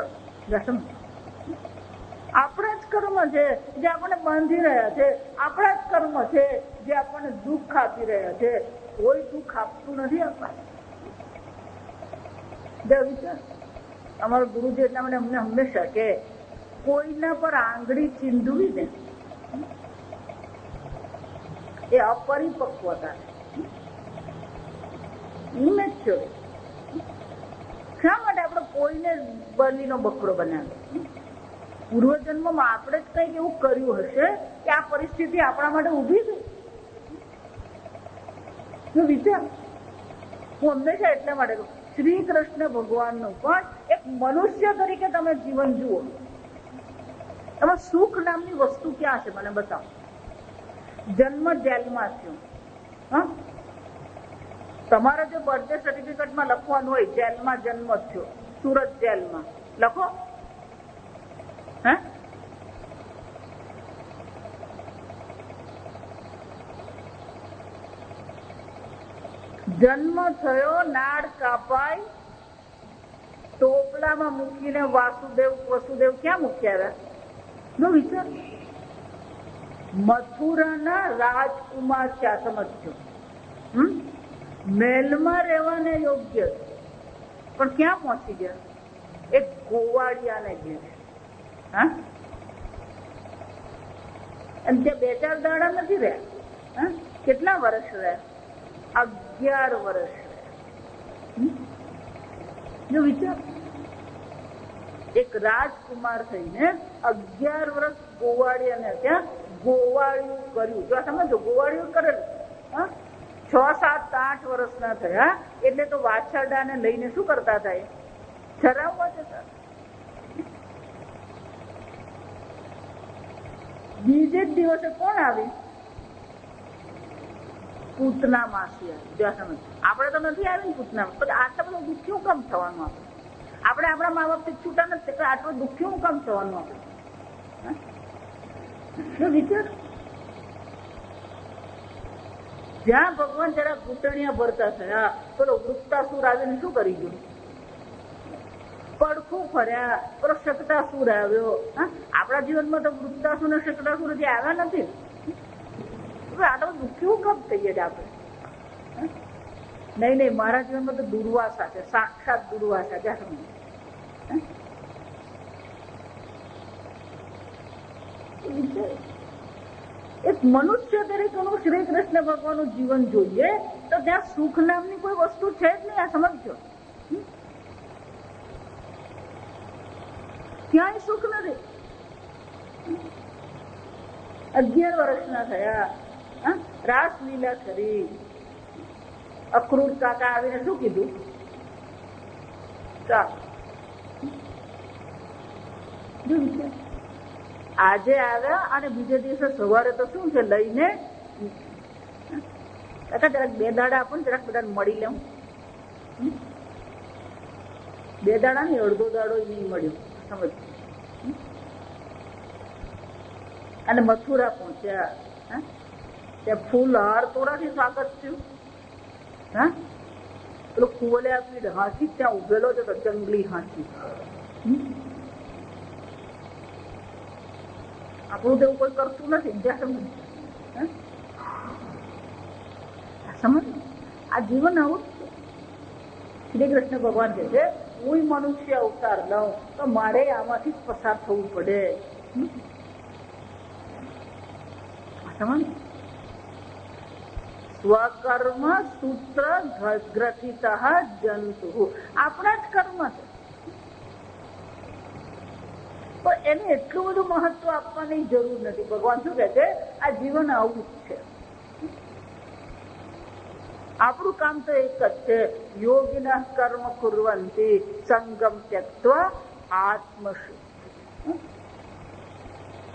A: આપણા જ કર્મ છે જે આપણને બાંધી રહ્યા છે, આપણા જ કર્મ છે જે આપણને દુઃખ આપી રહ્યા છે. કોઈ દુઃખ આપતું નથી આપણને. વિચાર અમારો ગુરુજી એટલા માટે અમને હંમેશા કે કોઈના પર આંગળી ચીંધવી ને એ અપરિપક્વતા, ઇમેચ્યોર. શા માટે આપણે કોઈને બલીનો બકરો બનાવ્યો? પૂર્વજન્મમાં આપણે જ કંઈક એવું કર્યું હશે કે આ પરિસ્થિતિ આપણા માટે ઊભી થઈ. વિચાર હું હંમેશા એટલા માટે કહું, શ્રી કૃષ્ણ ભગવાનનું પણ એક મનુષ્ય તરીકે તમે જીવન જુઓ. એમાં સુખ નામની વસ્તુ ક્યાં છે મને બતાવો. જન્મ જેલમાં થયો. તમારે જો બર્થડે સર્ટિફિકેટમાં લખવાનું હોય જેલમાં જન્મ થયો, સુરત જેલમાં લખો. જન્મ થયો, નાડ કાપાઈ, ટોપલામાં મૂકીને વાસુદેવ વસુદેવ ક્યાં મૂક્યા? નો વિચાર. મથુરાના રાજકુમાર છે, સમજો. મહેલમાં રહેવાને યોગ્ય પણ ક્યાં પહોંચી ગયા? એક ગોવાળિયાને ઘેર. અને ત્યાં 2-4 દાડા નથી રહ્યા. કેટલા વર્ષ રહ્યા? 11 વર્ષ રહ્યા. જો વિચાર, એક રાજકુમાર થઈને 11 વર્ષ ગોવાળિયાને ત્યાં ગોવાળિયું કર્યું. જો સમજો, ગોવાળિયું કરેલું. 6, 7, 8 વર્ષના થયા એટલે તો વાછરડાને લઈને શું કરતા થાય? ચરાવવા જતા. બીજે જ દિવસે કોણ આવી? પૂતના માસી આવી. આપણે તો નથી આવી ને પૂતના. આટલા બધું દુઃખી હું કામ થવાનું? આપણે આપણા મા બાપ થી છૂટા નથી, આટલું દુઃખી હું કામ થવાનું? આપણે વિચાર. જ્યાં ભગવાન જરા ઘૂંટણિયા ભરતા થયા, પેલો વૃત્તાસુર આવીને શું કરી ગયું? પડખું ફર્યા. પેલો શકટાસુર આવ્યો. આપણા જીવનમાં તો વૃત્તાસુર ને શકટાસુર જે આવ્યા નથી. આટલો દુઃખી હું કામ થઈએ આપણે? નહીં, મારા જીવનમાં તો દુર્વાસા છે, સાક્ષાત દુર્વાસા. એક મનુષ્ય તરીકેનું શ્રી કૃષ્ણ ભગવાનનું જીવન જોઈએ તો ત્યાં સુખ નામની કોઈ વસ્તુ છે જ નહીં. આ સમજો, ક્યાંય સુખ નથી. 11 વર્ષના થયા, રાસલીલા કરી. અક્રૂર કાકા આવીને શું કીધું? આજે આવ્યા અને બીજે દિવસે સવારે તો શું છે લઈને કાકા જરાક 2 દાડા આપો ને, જરાક બધા મળી લેવું. 2 દાડા ને અડધો દાડો નહીં મળ્યો. સમજ. અને મથુરા પહોંચ્યા. ત્યાં ફૂલ હાર તોડાથી સ્વાગત થયું. પેલો કુવલે આપી હાથી ત્યાં ઉભેલો છે, તો જંગલી હાથી. આપણું તો એવું કોઈ કરતું નથી. સમજ. આ જીવન આવું શ્રી કૃષ્ણ ભગવાન કહે છે, હું મનુષ્ય અવતાર લઉં તો મારે આમાંથી જ પસાર થવું પડે. સમજ. સ્વકર્મ સૂત્ર ગ્રથિત જંતુ. આપણા જ કર્મ છે, પણ એને એટલું બધું મહત્વ આપવાની જરૂર નથી. ભગવાન શું કહે છે? આ જીવન આવું જ છે. આપણું કામ તો એક જ છે, યોગિના કર્મ કુર્વંતી સંગમ ત્યક્ત્વા આત્મશુદ્ધિ.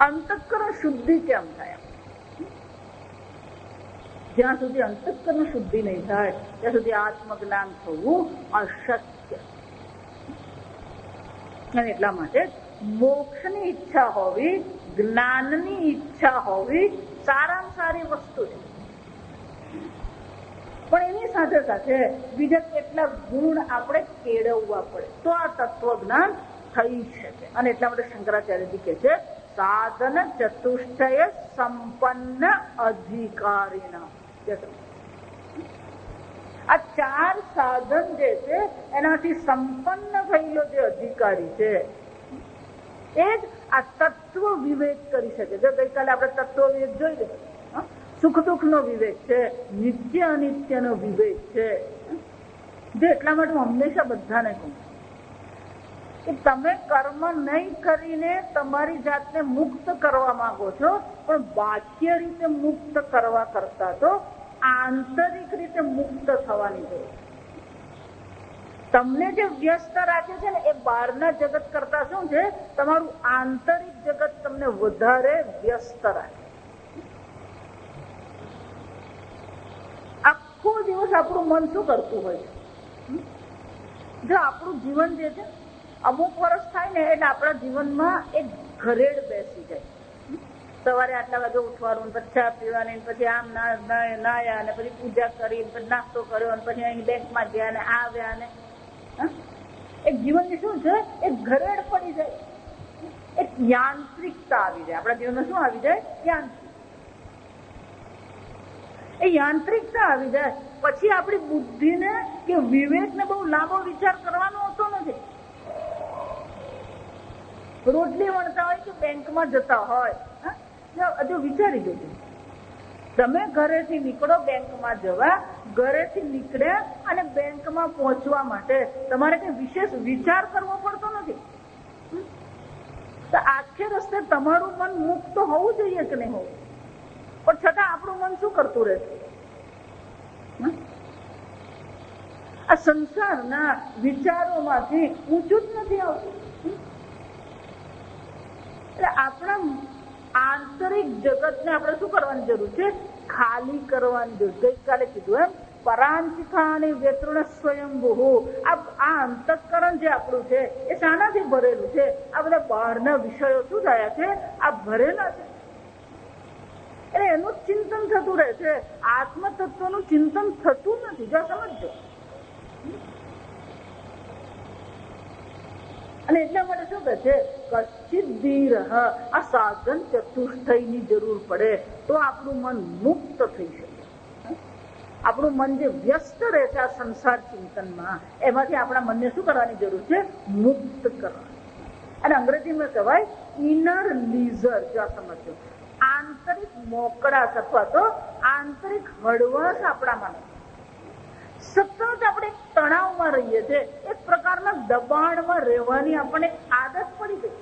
A: અંતઃકરણ શુદ્ધિ કેમ થાય? જ્યાં સુધી અંતઃકરણ શુદ્ધિ નહીં થાય ત્યાં સુધી આત્મજ્ઞાન થવું અશક્ય. અને એટલા માટે મોક્ષની ઈચ્છા હોવી, જ્ઞાનની ઈચ્છા હોવી સારામાં સારી વસ્તુ છે. પણ એની સાથે સાથે બીજા કેટલાક ગુણ આપણે કેળવવા પડે તો આ તત્વજ્ઞાન થઈ શકે. અને એટલા માટે શંકરાચાર્યજી કહે છે સાધન ચતુષ્ટય સંપન્ન અધિકારીના. આ 4 સાધન જે છે એનાથી સંપન્ન થયેલો જે અધિકારી છે એ જ આ તત્વ વિવેક કરી શકે. જો ગઈકાલે આપણે તત્વ વિવેક જોઈ લીધો, સુખ દુઃખ નો વિવેક છે, નિત્ય અનિત્ય નો વિવેક છે. જે એટલા માટે હું હંમેશા બધાને કહું કે તમે કર્મ નહીં કરીને તમારી જાતને મુક્ત કરવા માંગો છો, પણ બાહ્ય રીતે મુક્ત કરવા કરતા તો આંતરિક રીતે મુક્ત થવાની જરૂર. તમને જે વ્યસ્ત રાખે છે ને એ બહારના જગત કરતા શું છે, તમારું આંતરિક જગત તમને વધારે વ્યસ્ત રાખે. આખો દિવસ આપણું મન શું કરતું હોય છે? જો આપણું જીવન જે છે અમુક વર્ષ થાય ને એટલે આપણા જીવનમાં એક ઘરેડ બેસી જાય. સવારે આટલા વાગે ઉઠવાનું, પછી ચા પીવાની, પછી આમ નાયા ને પછી પૂજા કરી, પછી નાસ્તો કર્યો, પછી અહીં બેંકમાં ગયા ને આવ્યા ને એક જીવનની શું છે એક ઘરેડ પડી જાય, એક યાંત્રિકતા આવી જાય. આપણા જીવનમાં શું આવી જાય? યાંત્રિક. એ યાંત્રિકતા આવી જાય પછી આપણી બુદ્ધિને કે વિવેકને બહુ લાંબો વિચાર કરવાનો હોતો નથી. રોટલી વણતા હોય કે બેંકમાં જતા હોય, હજુ વિચારી જોજો. તમે ઘરેથી નીકળો બેંકમાં જવા, ઘરેથી નીકળ્યા અને બેંકમાં પહોંચવા માટે તમારે કઈ વિશેષ વિચાર કરવો પડતો નથી. તો આખે રસ્તે તમારું મન મુક્ત હોવું જોઈએ કે નહીં હોવું, પણ છતાં આપણું મન શું કરતું રહેશે? આ સંસારના વિચારોમાંથી ઊંચું જ નથી આવતું. એટલે આપણા આંતરિક જગતને આપણે શું કરવાની જરૂર છે? ખાલી કરવાની જરૂર. ગઈકાલે કીધું એમ પરાંચિકાની વેતૃણ સ્વયંભૂ. આ અંતઃકરણ જે આપણું છે એ શાનાથી ભરેલું છે? આ બધા બહારના વિષયો શું થયા છે? આ ભરેલા છે. એટલે એનું ચિંતન થતું રહે છે, આત્મ તત્વનું ચિંતન થતું નથી. જો સમજો. અને એટલા માટે શું કહે છે? કચ્છિત ધીર. આ સાધન ચતુષ્ટયની જરૂર પડે તો આપણું મન મુક્ત થઈ શકે. આપણું મન જે વ્યસ્ત રહે છે આ સંસાર ચિંતનમાં, એમાંથી આપણા મનને શું કરવાની જરૂર છે? મુક્ત કરવાની. અને અંગ્રેજીમાં કહેવાય ઇનર લીઝર. જો સમજો, આંતરિક મોકળાશ અથવા તો આંતરિક હળવાશ આપણામાં નથી. સતત આપણે તણાવમાં રહીએ છીએ, એક પ્રકારના દબાણમાં રહેવાની આપણને આદત પડી ગઈ.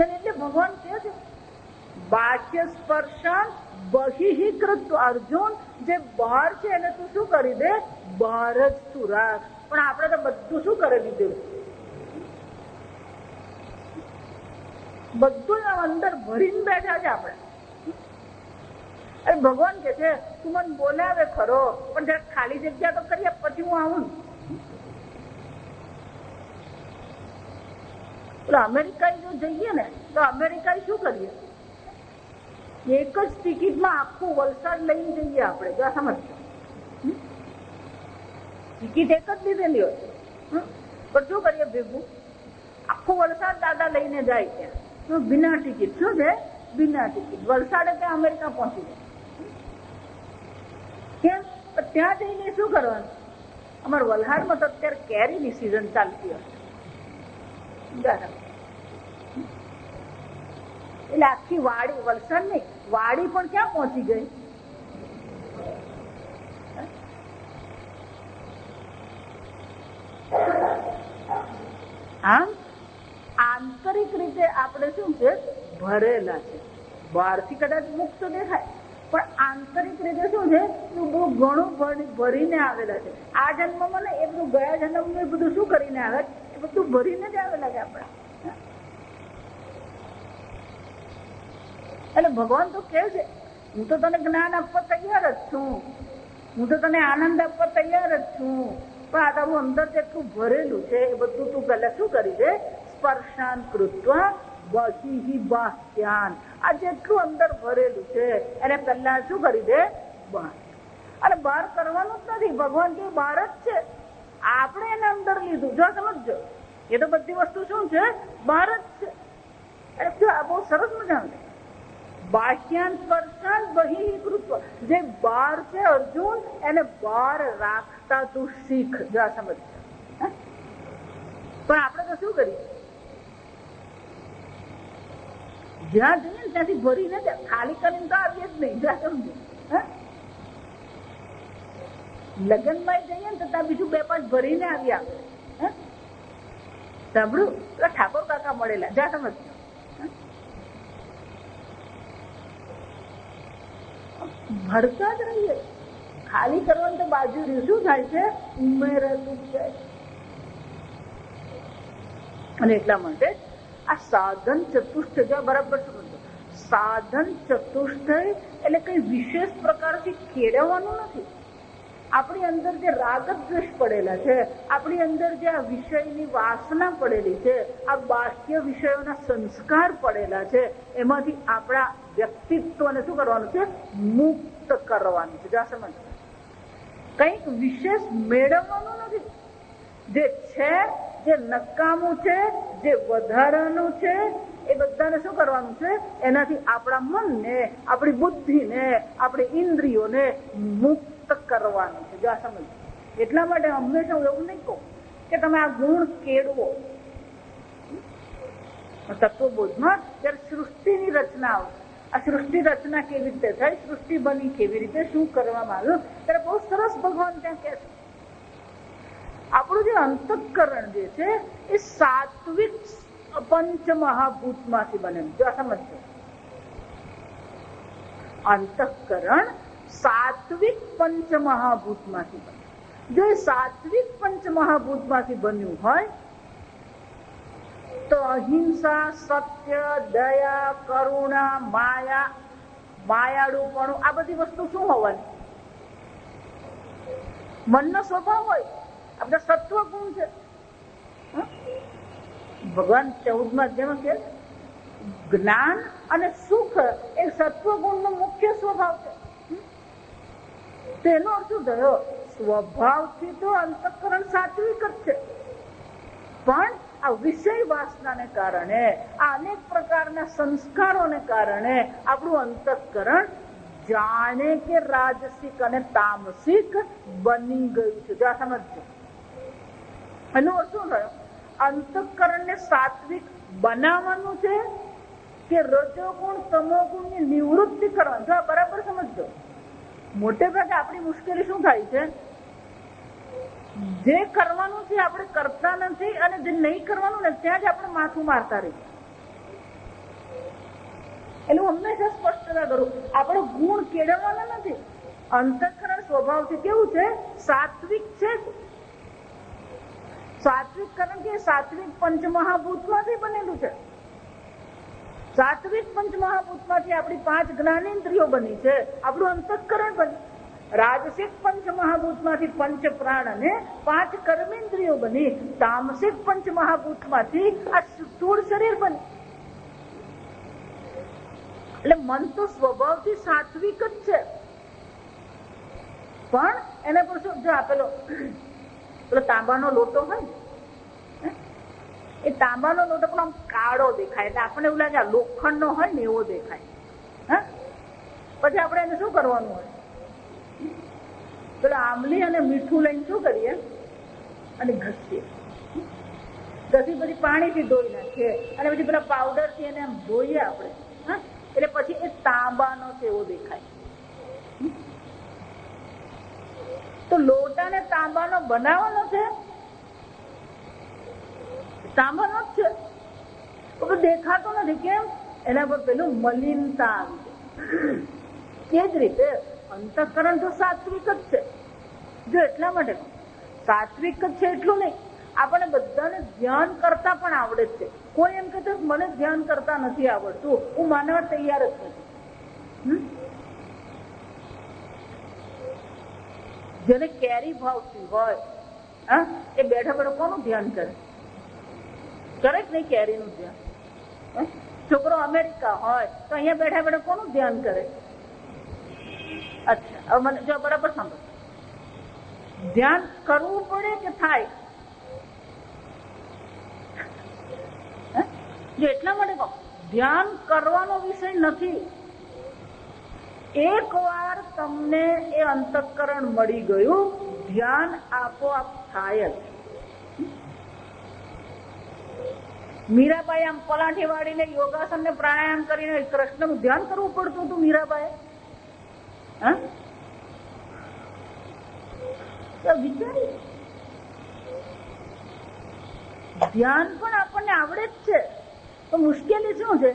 A: એટલે ભગવાન કહે છે બાહ્ય સ્પર્શન બહિકૃત. અર્જુન, જે બહાર છે એને તું શું કરી દે? બહાર જ તું રાખ. પણ આપણે તો બધું શું કરી દીધું? બધું અંદર ભરીને બેઠા છે આપણે. અરે ભગવાન કે છે તું મને બોલાવે ખરો, પણ જરા ખાલી જગ્યા તો કરીએ પછી હું આવું. અમેરિકા જો જઈએ ને તો અમેરિકા શું કરીએ? એક જ ટિકિટમાં આખું વલસાડ લઈને જઈએ આપણે. જો સમજજો, ટિકિટ એક જ લીધેલી હોય પણ શું કરીએ ભેગું? આખું વલસાડ દાદા લઈને જાય ત્યાં બિના ટિકિટ. શું છે? બિના ટિકિટ. વલસાડે ત્યાં અમેરિકા પહોંચી જાય. કેમ? ત્યાં જઈને શું કરવાનું? અમારા વલહાડમાં તો અત્યારે કેરીની સિઝન ચાલતી હશે, એટલે આખી વાડી, વલસાડ નહીં વાડી પણ ક્યાં પહોંચી ગઈ? આમ આંતરિક રીતે આપણે શું છે? ભરેલા છે. બહારથી કદાચ મુક્ત દેખાય પણ આંતરિક રીતે શું છે? બહુ ઘણું ભરીને આવેલા છે. આ જન્મમાં ને એ બધું ગયા જન્મ એ બધું શું કરીને આવે? એ બધું ભરીને જ આવેલા છે આપણા. એટલે ભગવાન તો કહે છે હું તો તને જ્ઞાન આપવા તૈયાર જ છું, હું તો તને આનંદ આપવા તૈયાર જ છું, પણ આ તારું અંદર જેટલું ભરેલું છે એ બધું તું પહેલા શું કરી દે, સ્પર્શાન કૃત્વા બહિ બાહ્યાન, આ જેટલું અંદર ભરેલું છે એને પહેલા શું કરી દે, બહાર. અને બહાર કરવાનું જ નથી, ભગવાન કે બહાર જ છે, આપણે એને અંદર લીધું. જો સમજજો, એ તો બધી વસ્તુ શું છે, બહાર જ છે. એટલે આ બહુ સરસ મજાનું બાહ્યાન સ્પર્શાન બહિ કૃત્વા, જે બહાર છે અર્જુન એને બહાર રાખતા તું શીખ. જો સમજજો. પણ આપણે તો શું કરીએ, જ્યાં જઈએ ને ત્યાંથી ભરીને ખાલી કરીને તો આવીએ જ નહીં. જ્યાં સમજો લગ્નમાં જઈએ ને તો ત્યાં બીજું 2-5 ભરીને આવી આપણે. સાંભળ્યું, ઠાકોર કાકા મળેલા. જ્યાં સમજો ભરતા જ રહીએ, ખાલી કરવાનું તો બાજુ રહ્યું. શું થાય છે, ઉમેરાતું જાય. અને એટલા માટે આ સાધન ચતુષ્ટય બરાબર સમજો. સાધન ચતુષ્ટય એટલે કઈ વિશેષ પ્રકારથી કેળવવાનું નથી. આપણી અંદર જે રાગ દ્વેષ પડેલા છે, આપણી અંદર જે આ વિષયની વાસના પડેલી છે, આ બાહ્ય વિષયોના સંસ્કાર પડેલા છે, એમાંથી આપણા વ્યક્તિત્વને શું કરવાનું છે, મુક્ત કરવાનું છે. જા સમજ, કંઈક વિશેષ મેળવવાનું નથી. જે છે, જે નકામું છે, જે વધારાનું છે, એ બધાને શું કરવાનું છે, એનાથી આપણા મનને, આપણી બુદ્ધિને, આપણી ઇન્દ્રિયોને મુક્ત કરવાનું છે. જો આ સમજ. એટલા માટે હંમેશા હું એવું નહીં કહું કે તમે આ ગુણ કેળવો. તત્વબોધમાં ત્યારે સૃષ્ટિની રચના આવશે. આ સૃષ્ટિ રચના કેવી રીતે થઈ, સૃષ્ટિ બની કેવી રીતે, શું કરવામાં આવ્યું, ત્યારે બહુ સરસ ભગવાન ત્યાં કહે છે. આપણું જે અંતઃકરણ જે છે એ સાત્વિક પંચમહાભૂતમાંથી બનેલું. જો આ સમજો, અંતઃકરણ સાત્વિક પંચમહાભૂતમાંથી બન્યું. જો એ સાત્વિક પંચમહાભૂતમાંથી બન્યું હોય તો અહિંસા, સત્ય, દયા, કરુણા, માયા, માયાળુપણું, આ બધી વસ્તુ શું હોવાની, મનનો સ્વભાવ હોય. આ બધા સત્વ ગુણ છે. ભગવાન 14મા અધ્યાયમાં કે જ્ઞાન અને સુખ એ સત્વગુણનો મુખ્ય સ્વભાવ છે. તેનો અર્થ શું થયો, સ્વભાવથી તો અંતઃકરણ સાત્વિક જ છે, પણ આ વિષય વાસનાને કારણે, આ અનેક પ્રકારના સંસ્કારોને કારણે આપણું અંતઃકરણ જાણે કે રાજસિક અને તામસિક બની ગયું છે. જો સમજો, એનો અર્થ શું થયો, અંતઃકરણને સાત્વિક બનાવવાનું છે કે રજોગુણ તમોગુણની નિવૃત્તિ કરવાની. જો બરાબર સમજો. મોટે ભાગે આપણી મુશ્કેલી શું થાય છે, જે કરવાનું છે આપણે કરતા નથી, અને જે નહીં કરવાનું ને ત્યાં જ આપણે માથું મારતા રહીએ. એટલે હું હંમેશા સ્પષ્ટતા કરું, આપણો ગુણ કેળવવાના નથી. અંતઃકરણ સ્વભાવથી કેવું છે, સાત્વિક છે. સાત્વિક કારણ કે સાત્વિક પંચમહાભૂતમાંથી બનેલું છે. સાત્વિક પંચમહાભૂતમાંથી આપણી 5 જ્ઞાનેન્દ્રિયો બની છે, આપણું અંતઃકરણ બની. રાજસિક પંચમહાભૂતમાંથી 5 પ્રાણ અને 5 કર્મેન્દ્રિયો બની. તામસિક પંચમહાભૂતમાંથી આ સ્થૂળ શરીર બની. એટલે મન તો સ્વભાવથી સાત્વિક જ છે, પણ એને પર શું, જો આપેલો તાંબાનો લોટો હોય, એ તાંબાનો લોટો પણ આમ કાળો દેખાય, એટલે આપણને એવું લાગે લોખંડનો હોય ને એવો દેખાય. પછી આપણે એને શું કરવાનું હોય, પેલા આંબલી અને મીઠું લઈને શું કરીએ, અને ઘસીએ. ઘસી પછી પાણીથી ધોઈ નાખીએ, અને પછી પેલા પાવડરથી એને આમ ધોઈએ આપણે. એટલે પછી એ તાંબાનો છે એવો દેખાય. તો લોટાને તાંબાનો બનાવવાનો છે, તાંબાનો જ છે, તો દેખાતો નથી. કેમ? એના પર પેલું મલિનતા આવી જાય. તે જ રીતે અંતઃકરણ તો સાત્વિક જ છે. જો એટલા માટે સાત્વિક જ છે એટલું નહીં, આપણે બધાને ધ્યાન કરતા પણ આવડે છે. કોઈ એમ કહેતો મને ધ્યાન કરતા નથી આવડતું, હું માનવા તૈયાર જ નથી. જેને કેરી ભાવતી હોય એ બેઠા બેઠા કોનું ધ્યાન કરે? કરે જ નહીં કેરીનું ધ્યાન. છોકરો અમેરિકા હોય તો અહીંયા બેઠા બેઠા કોનું ધ્યાન કરે? અચ્છા, હવે મને જો બરાબર સાંભળો, ધ્યાન કરવું પડે કે થાય? જો એટલા માટે કહો, ધ્યાન કરવાનો વિષય નથી. એકવાર તમને એ અંતઃકરણ મળી ગયું, ધ્યાન આપોઆપ થાય જ. મીરાબાઈ આમ પલાઠી વાળીને યોગાસન ને પ્રાણાયામ કરીને કૃષ્ણનું ધ્યાન કરવું પડતું હતું મીરાબાઈ. વિચારી, ધ્યાન પણ આપણને આવડે જ છે, તો મુશ્કેલી શું છે?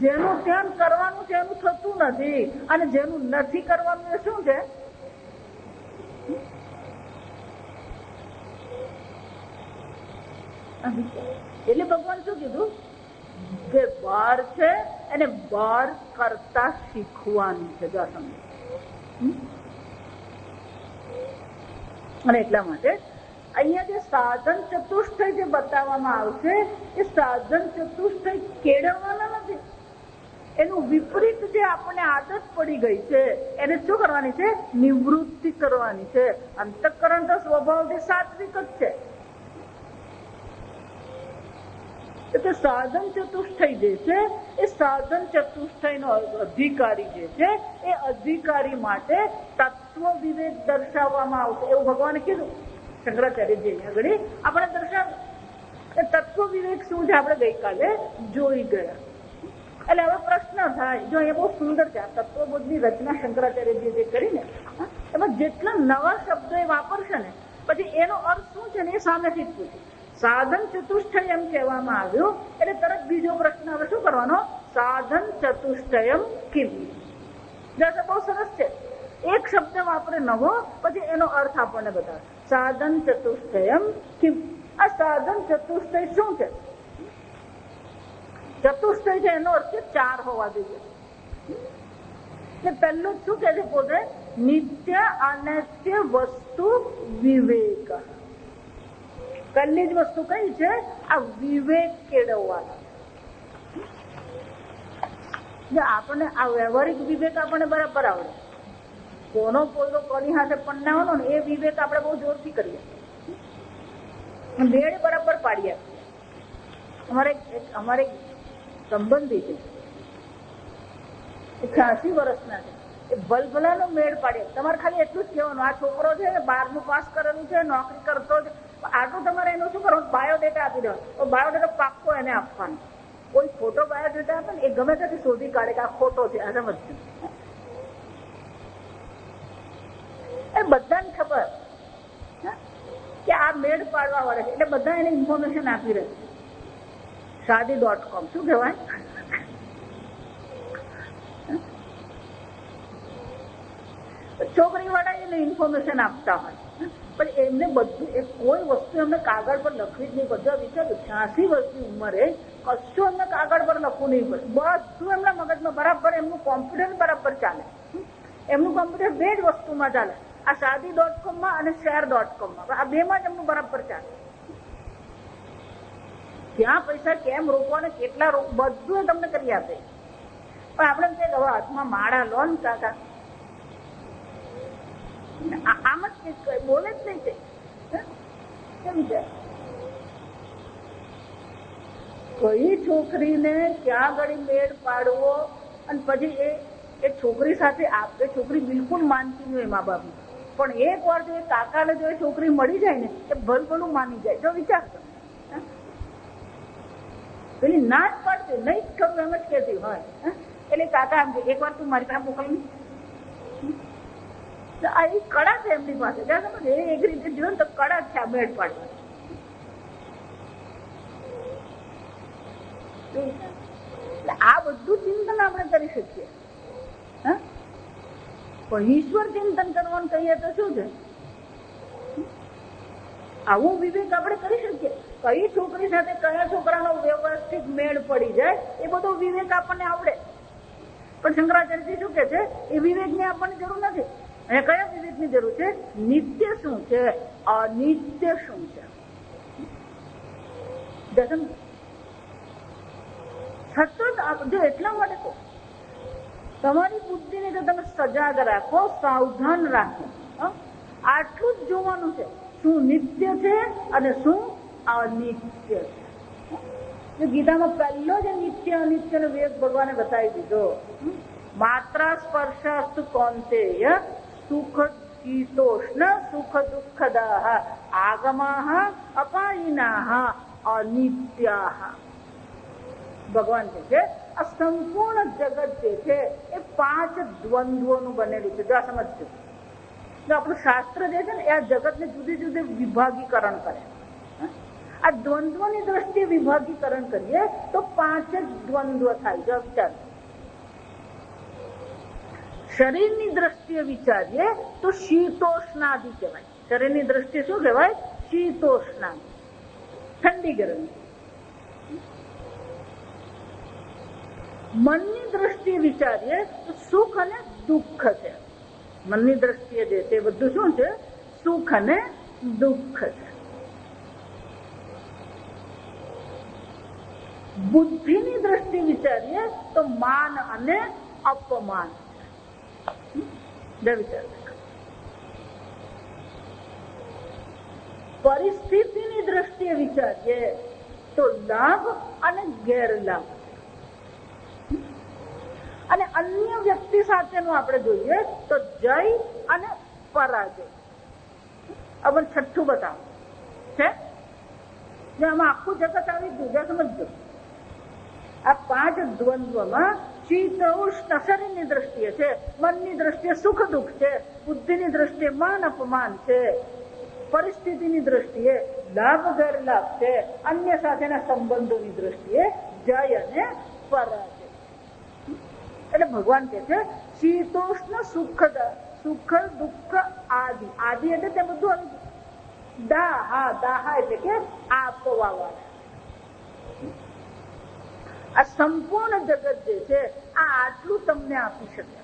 A: જેનું ધ્યાન કરવાનું છે એનું થતું નથી, અને જેનું નથી કરવાનું એ શું છે? એટલે ભગવાન શું કીધું કે બહાર છે એને બહાર કરતા શીખવાનું છે. અને એટલા માટે અહીંયા જે સાધન ચતુષ્ટય જે બતાવવામાં આવશે એ સાધન ચતુષ્ટય કેળવવાના નથી. એનું વિપરીત જે આપણને આદત પડી ગઈ છે એને શું કરવાની છે? નિવૃત્તિ કરવાની છે. અંતઃકરણ તો સ્વભાવથી સાત્વિક જ છે. એટલે સાધન ચતુષ્ટય જે છે એ સાધન ચતુષ્ટયનો અધિકારી જે છે એ અધિકારી માટે તત્વ વિવેક દર્શાવવામાં આવશે એવું ભગવાને કીધું. શંકરાચાર્યજી આગળ આપણે દર્શાવ્યું તત્વ વિવેક શું છે આપણે ગઈકાલે જોઈ ગયા. એટલે હવે પ્રશ્ન થાય, જો એ બહુ સુંદર છે આ તત્વબોધની રચના શંકરાચાર્યજી જે કરીને એમાં જેટલા નવા શબ્દો એ વાપરશે ને પછી એનો અર્થ શું છે ને એ સામેથી જ પૂછે. સાધન ચતુષ્ટય એમ કહેવામાં આવ્યું એટલે તરત બીજો પ્રશ્ન હવે શું કરવાનો? સાધન ચતુષ્ટયમ કિમ. બહુ સરસ છે, એક શબ્દ વાપરે નવો પછી એનો અર્થ આપણને બતાવે. સાધન ચતુષ્ટયમ કિમ. આ સાધન ચતુષ્ટય શું છે? ચતુષ્ટય છે એનો અર્થ છે ચાર હોવા જોઈએ. પહેલું શું કે છે પોતે? નિત્ય અનિત્ય વસ્તુ વિવેક. પહેલી જ વસ્તુ કઈ છે? આ વિવેક કેળવવાનો. આપણને આ વ્યવહારિક વિવેક આપણને બરાબર આવડે. કોનો કોઈનો કોની હાથે પન્નાવાનો ને એ વિવેક આપણે બહુ જોરથી કરીએ, બેડ બરાબર પાડીએ. અમારે સંબંધી છે 86 વર્ષના છે, એ ભલભલાનો મેળ પાડે. તમારે ખાલી એટલું જ કહેવાનું આ છોકરો છે 12મું પાસ કરેલું છે, નોકરી કરતો છે, આટલું તમારે એનું શું કરવાનું? બાયોડેટા આપી દેવાનો. બાયોડેટા પાક્કો એને આપવાનો. કોઈ ખોટો બાયોડેટા આપે ને એ ગમે ત્યાંથી શોધી કાઢે કે આ ખોટો છે. આ સમજજો. એ બધાને ખબર કે આ મેળ પાડવા વાળા છે એટલે બધા એને ઇન્ફોર્મેશન આપી રહે. શાદી.com શું કહેવાય? છોકરી વાળા એને ઇન્ફોર્મેશન આપતા હોય પણ એમને બધું કોઈ વસ્તુ એમને કાગળ પર લખવી જ નહીં. બધા વિચાર 86 વર્ષની ઉંમરે કશું એમને કાગળ પર લખવું નહીં પડે. બધું એમના મગજમાં બરાબર, એમનું કોમ્પ્યુટર બરાબર ચાલે. એમનું કોમ્પ્યુટર બે જ વસ્તુમાં ચાલે, આ શાદી.com માં અને શેર.com માં. આ બેમાં જ એમનું બરાબર ચાલે. ક્યાં પૈસા કેમ રોકવા ને કેટલા રોકવા બધું એ તમને કરી આપે. પણ આપણે એમ કે હવે હાથમાં માળા લો ને કાકા, આમ જ બોલે જ નહીં. કેમ છે કઈ છોકરીને ક્યાં ઘડી મેળ પાડવો અને પછી એ છોકરી સાથે એ છોકરી બિલકુલ માનતી નહીં મા બાપ. પણ એક વાર જો એ કાકાને જો એ છોકરી મળી જાય ને એ ભલભલું માની જાય. જો વિચાર કરો, પેલી ના જ પાડતી, નહીં જ ખરું એમ જ કહેતી હોય. એટલે કાકા આમ એક વાર તું મારી પાસે મોકલી. આ એક કળા છે એમની પાસે. એક રીતે જોયું ને તો કળા છે આ મેળ પાડવા. આ બધું ચિંતન આપણે કરી શકીએ. પણ ઈશ્વર ચિંતન કરવાનું કહીએ તો શું છે? આવો વિવેક આપણે કરી શકીએ. કઈ છોકરી સાથે કયા છોકરાનો વ્યવસ્થિત મેળ પડી જાય એ બધો વિવેક આપણને આવડે. પણ શંકરાચાર્યજી શું કે છે, એ વિવેકની આપણને જરૂર નથી. અને કયા વિવેકની જરૂર છે? નિત્ય શું છે, અનિત્ય શું છે. સતત જો એટલા માટે તો તમારી બુદ્ધિને જો તમે સજાગ રાખો, સાવધાન રાખો, આટલું જ જોવાનું છે, શું નિત્ય છે અને શું અનિત્ય છે. ગીતામાં પહેલો જ નિત્ય અનિત્યનો વિવેક ભગવાને બતાવી દીધો. માત્ર સ્પર્શાસ્તુ કૌંતેય સુખ શીતોષ્ણ સુખ દુઃખદાહ આગમાહ અપાયિનાહ અનિત્યાહ. ભગવાન કહે છે આ સંપૂર્ણ જગત જે છે એ 5 દ્વંદ્વોનું બનેલું છે. જો સમજજો, આપણું શાસ્ત્ર જે છે ને એ આ જગતને જુદી જુદી વિભાગીકરણ કરે. આ દ્વંદ્વની દ્રષ્ટિએ વિભાગીકરણ કરીએ તો 5 જ દ્વંદ્વ થાય. જો વિચાર, શરીરની દ્રષ્ટિએ વિચારીએ તો શીતોષ્ણાદિ કહેવાય. શરીરની દ્રષ્ટિએ શું કહેવાય? શીતોષ્ણાદિ, ઠંડી ગરમી. મનની દ્રષ્ટિએ વિચારીએ તો સુખ અને દુઃખ છે. મનની દ્રષ્ટિએ જે છે બધું શું છે? સુખ અને દુઃખ છે. બુદ્ધિની દ્રષ્ટિએ વિચારીએ તો માન અને અપમાન છે. પરિસ્થિતિની દ્રષ્ટિએ વિચારીએ તો લાભ અને ગેરલાભ. અને અન્ય વ્યક્તિ સાથેનું આપણે જોઈએ તો જય અને પરાજય. હવે છઠ્ઠું બતાવો છે, આમાં આખું જગત આવી ગયું. સમજો, આ 5 દ્વંદ્વમાં શીત ઉષ્ણ શરીરની દ્રષ્ટિએ છે, મનની દ્રષ્ટિએ સુખ દુઃખ છે, બુદ્ધિની દ્રષ્ટિએ માન અપમાન છે, પરિસ્થિતિની દ્રષ્ટિએ લાભ ગેરલાભ છે, અન્ય સાથેના સંબંધોની દ્રષ્ટિએ જય અને પરાજય. એટલે ભગવાન કે છે શીતોષ્ણ સુખ દુઃખ આદિ. આદિ એટલે તે બધું દાહા. દાહા એટલે કે આપવા વાળા. આ સંપૂર્ણ જગત જે છે આ આટલું તમને આપી શકે.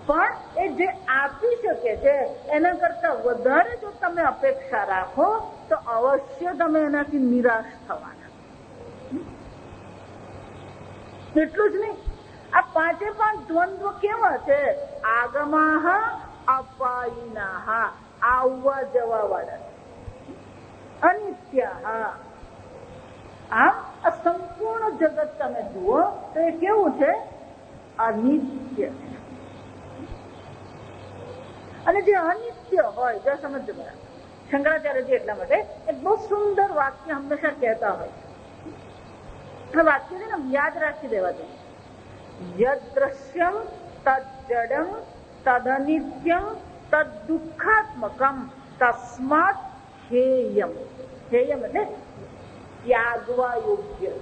A: પણ એ જે આપી શકે છે એના કરતા વધારે જો તમે અપેક્ષા રાખો તો અવશ્ય તમે એનાથી નિરાશ થવાના. એટલું જ નહીં, આ 5 દ્વંદ્વ કેવા છે? આગમાહ અપાયિનાહ, આવવા જવા વાળા. અનિત્યાહ. આમ આ સંપૂર્ણ જગત તમે જુઓ તો એ કેવું છે? અનિત્ય. અને જે અનિત્ય હોય, જો સમજો બરાબર, શંકરાચાર્યજી એટલા માટે એક બહુ સુંદર વાક્ય હંમેશા કહેતા હોય. વાક્ય છે ને યાદ રાખી દેવા જોઈએ. યદ્રશ્યમ તજ્જડમ તદનિત્યમ તદુઃખાત્મકમ તસ્માત હેયમ. હેયમ એટલે ત્યાગવા યોગ્ય.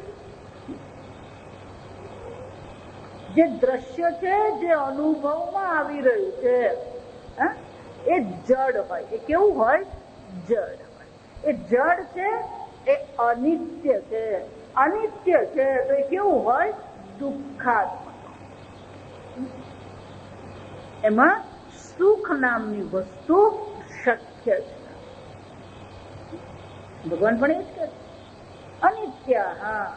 A: જે દ્રશ્ય છે, જે અનુભવમાં આવી રહ્યું છે એ જડ હોય. એ કેવું હોય? જડ હોય. એ જડ છે, એ અનિત્ય છે. અનિત્ય છે તો એ કેવું હોય? દુઃખાત્મક. એમાં સુખ નામની વસ્તુ શક્ય છે. ભગવાન પણ એ જ કહે અનિત્ય. હા,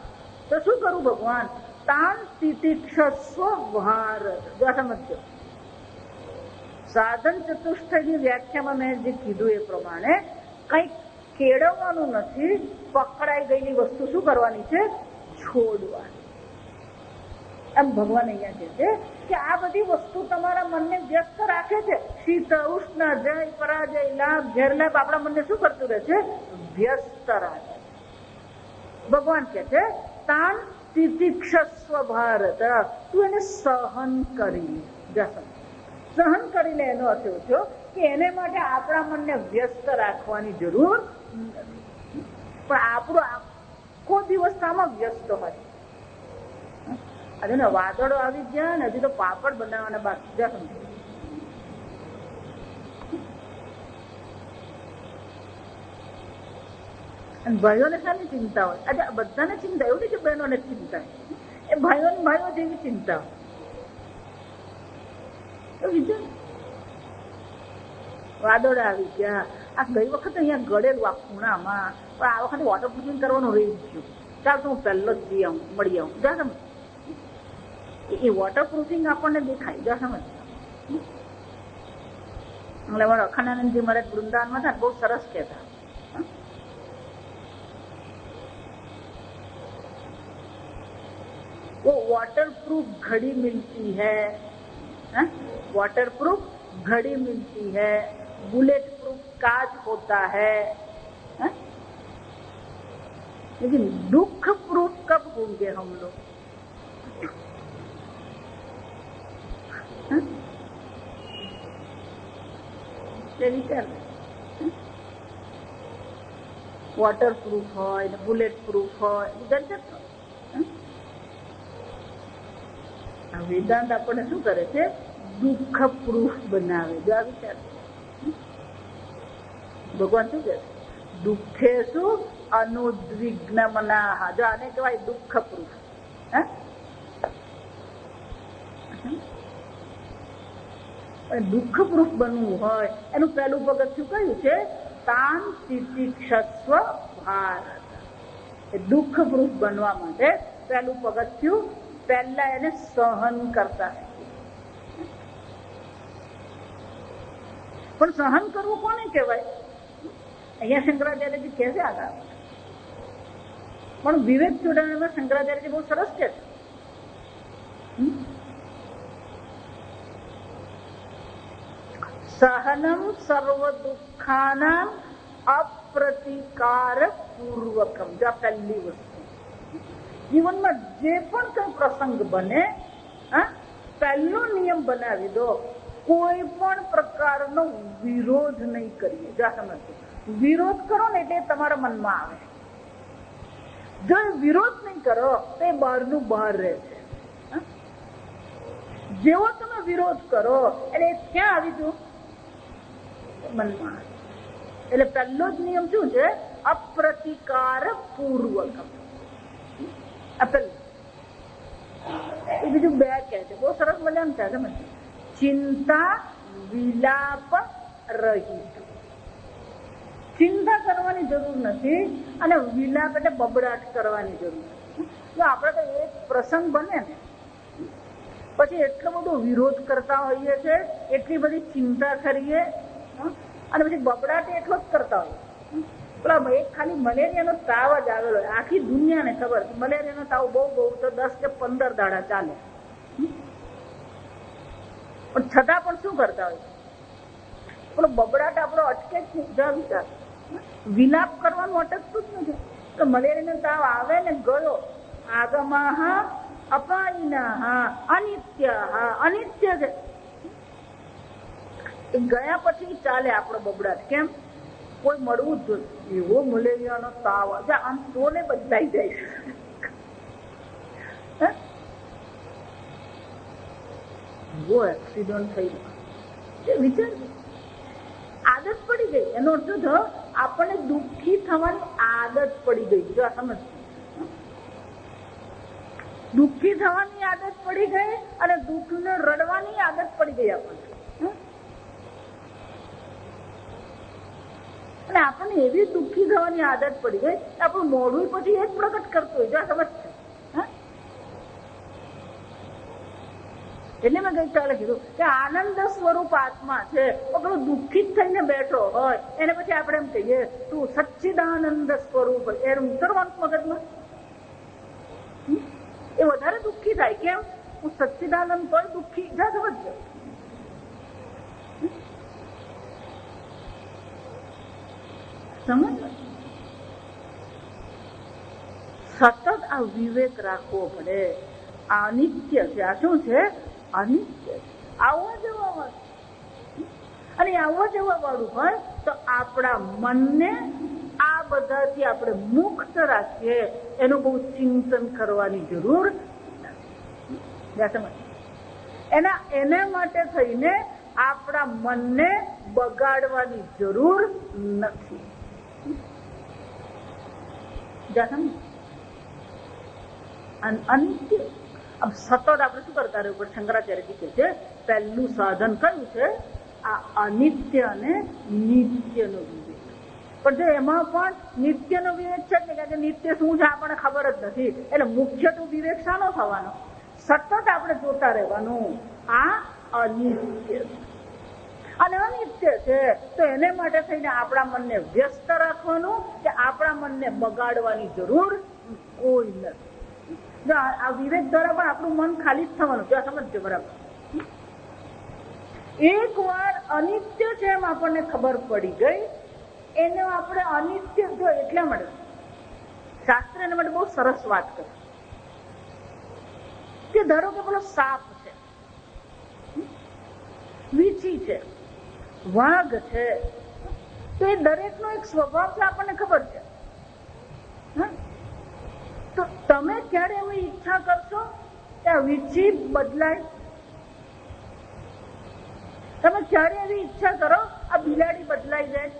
A: તો શું કરું ભગવાન? તાન તિતિક્ષસ્વ ભારત. જો સમજો, સાધન ચતુષ્ટયની વ્યાખ્યામાં મેં જે કીધું એ પ્રમાણે કંઈક કેળવવાનું નથી. પકડાઈ ગયેલી વસ્તુ શું કરવાની છે? છોડવાની. એમ ભગવાન અહીંયા કહે છે કે આ બધી વસ્તુ તમારા મનને વ્યસ્ત રાખે છે. શીત ઉષ્ણ જય પરાજય લાભ ગેરલાભ આપણા મનને શું કરતું રહે છે? વ્યસ્ત રાખે. ભગવાન કહે છે તાન તિતિક્ષસ્વ ભારત. તું એને સહન કરી લે. સહન કરી લે એનો અર્થ એવો થયો કે એને માટે આપણા મનને વ્યસ્ત રાખવાની જરૂર નથી. પણ આપણો આખો દિવસ આમાં વ્યસ્ત હોય. હજુ ને વાદળો આવી ગયા ને હજુ તો પાપડ બનાવવાના બાકી. અને ભાઈઓને શાની ચિંતા હોય? આજે બધાને ચિંતા, એવું નહીં કે બહેનોને ચિંતા, એ ભાઈઓ જેવી ચિંતા હોય. વાદળ આવી ગયા, આ ગઈ વખતે અહીંયા ગળેલું આ ખૂણામાં, પણ આ વખતે વોટરપ્રૂફિંગ કરવાનું રહી ગયું. ચાલ તો હું પહેલો જ જઈ આવું, મળી આવું. જા સમજ, એ વોટરપ્રૂફિંગ આપણને દેખાય. જા સમજ. એટલે મારા અખંડાનંદજી મારે વૃંદાવનમાં હતા, બહુ સરસ કહેતા, वो वाटरप्रूफ घड़ी मिलती है, वाटरप्रूफ घड़ी मिलती है, बुलेट प्रूफ कांच होता है, लेकिन दुख प्रूफ कब होंगे हम लोग? विचार, वॉटर प्रूफ होय, बुलेट प्रूफ होय, વેદાંત આપણને શું કરે છે? દુઃખ પ્રૂફ બનાવે. જો આ વિચાર, ભગવાન શું કહે? દુઃખે શું અનુદ્વિગ્ન મનાહ. જો આને કહેવાય દુઃખ પ્રૂફ. દુઃખ પ્રૂફ બનવું હોય એનું પહેલું પગથિયું કયું છે? તાન તિતિક્ષસ્વ ભારત. દુઃખ પ્રૂફ બનવા માટે પહેલું પગથિયું, પહેલા એને સહન કરતા. પણ સહન કરવું કોને કહેવાય? અહીંયા શંકરાચાર્યજી કહે છે આગળ, પણ વિવેક ચૂડામણીમાં શંકરાચાર્યજી બહુ સરસ કહે છે. સહનમ સર્વ દુઃખાનામ અપ્રતિકાર પૂર્વકમ. જો આ પહેલી વસ્તુ, જીવનમાં જે પણ કઈ પ્રસંગ બને, પહેલો નિયમ બનાવી દો, કોઈ પણ પ્રકારનો વિરોધ નહીં કરીએ. જો સમજો, વિરોધ કરો ને એટલે તમારા મનમાં આવે. જો વિરોધ નહીં કરો તો એ બહારનું બહાર રહે છે. જેવો તમે વિરોધ કરો એટલે ક્યાં આવી જવું? મનમાં. એટલે પહેલો જ નિયમ શું છે? અપ્રતિકાર પૂર્વકમ. એ બીજું બે કહે છે, બહુ સરસ મજાનું છે. ચિંતા વિલાપ રહિત. ચિંતા કરવાની જરૂર નથી અને વિલાપ એટલે બબડાટ કરવાની જરૂર નથી. જો આપણે તો એક પ્રસંગ બને ને પછી એટલો બધો વિરોધ કરતા હોઈએ છે, એટલી બધી ચિંતા કરીએ અને પછી બબડાટ એટલો જ કરતા હોઈએ. પેલા એક ખાલી મલેરિયાનો તાવ જ આવેલો, આખી દુનિયાને ખબર છે મલેરિયાનો તાવ બહુ તો 10 કે 15 દાડા ચાલે, પણ છતાં પણ શું કરતા હોય? પેલો બબડાટ આપણો અટકે જ નહીં. વિચાર, વિલાપ કરવાનું અટકતું જ નથી. તો મલેરિયાનો તાવ આવે ને ગયો, આગમાહ અપાયિનાહ અનિત્યઃ. અનિત્ય છે, ગયા પછી ચાલે આપણો બબડાટ. કેમ? કોઈ મળવું જ જોઈએ. એવો મલેરિયાનો તાવ આમ તોને બદલાઈ જાય. એવો એક્સિડન્ટ થઈ ગયો, વિચાર, આદત પડી ગઈ. એનો અર્થ તો આપણને દુઃખી થવાની આદત પડી ગઈ. જો આ સમજ, દુઃખી થવાની આદત પડી ગઈ અને દુઃખને રડવાની આદત પડી ગઈ આપણને. અને આપણને એવી દુઃખી થવાની આદત પડી ગઈ, આપણું મોઢું પછી એ જ પ્રગટ કરતું હોય. જો સમજ છે. એટલે મેં ગઈકાલે કીધું કે આનંદ સ્વરૂપ આત્મા છે, પેલો દુઃખિત થઈને બેઠો હોય એને પછી આપણે એમ કહીએ તું સચ્ચિદાનંદ સ્વરૂપ, એનું ઉતરવાનું મગજમાં એ વધારે દુઃખી થાય. કેમ? હું સચ્ચિદાનંદ તોય દુઃખી. જા સમજ, સમજ. સતત આ વિવેક રાખવો પડે. આ અનિત્ય છે. આ શું છે? અનિત્ય. આવવા જવા વાળું. અને આવવા જવા વાળું હોય તો આપણા મનને આ બધાથી આપણે મુક્ત રાખીએ. એનું બહુ ચિંતન કરવાની જરૂર એના માટે થઈને આપણા મનને બગાડવાની જરૂર નથી. અનિત્ય. આમ સતત આપણે શું કરતા રહેવું પડે? શંકરાચાર્યજી કહે છે પહેલું સાધન કયું છે? આ અનિત્ય અને નિત્યનો વિવેક. પણ જો એમાં પણ નિત્યનો વિવેક છે ને, કે નિત્ય શું છે આપણને ખબર જ નથી, એટલે મુખ્ય તો વિવેક શાનો થવાનો? સતત આપણે જોતા રહેવાનું આ અનિત્ય અને અનિત્ય છે. તો એને માટે થઈને આપણા મનને વ્યસ્ત રાખવાનું કે આપણા મનને બગાડવાની જરૂર કોઈ નથી. જો આ વિવેક દ્વારા પણ આપણું મન ખાલી જ થવાનું. જો સમજજો બરાબર. એક વાર અનિત્ય છે એમ આપણને ખબર પડી ગઈ, એને આપણે અનિત્ય જો એટલા માટે શાસ્ત્ર એના માટે બહુ સરસ વાત કરે કે ધારો કે પેલો સાપ છે, વીછી છે, વાઘ છે, તો એ દરેકનો એક સ્વભાવ છે આપણને ખબર છે. તો તમે ક્યારે એવી ઈચ્છા કરશો કે આ વીછી બદલાય? તમે ક્યારે એવી ઈચ્છા કરો આ બિલાડી બદલાઈ જાય?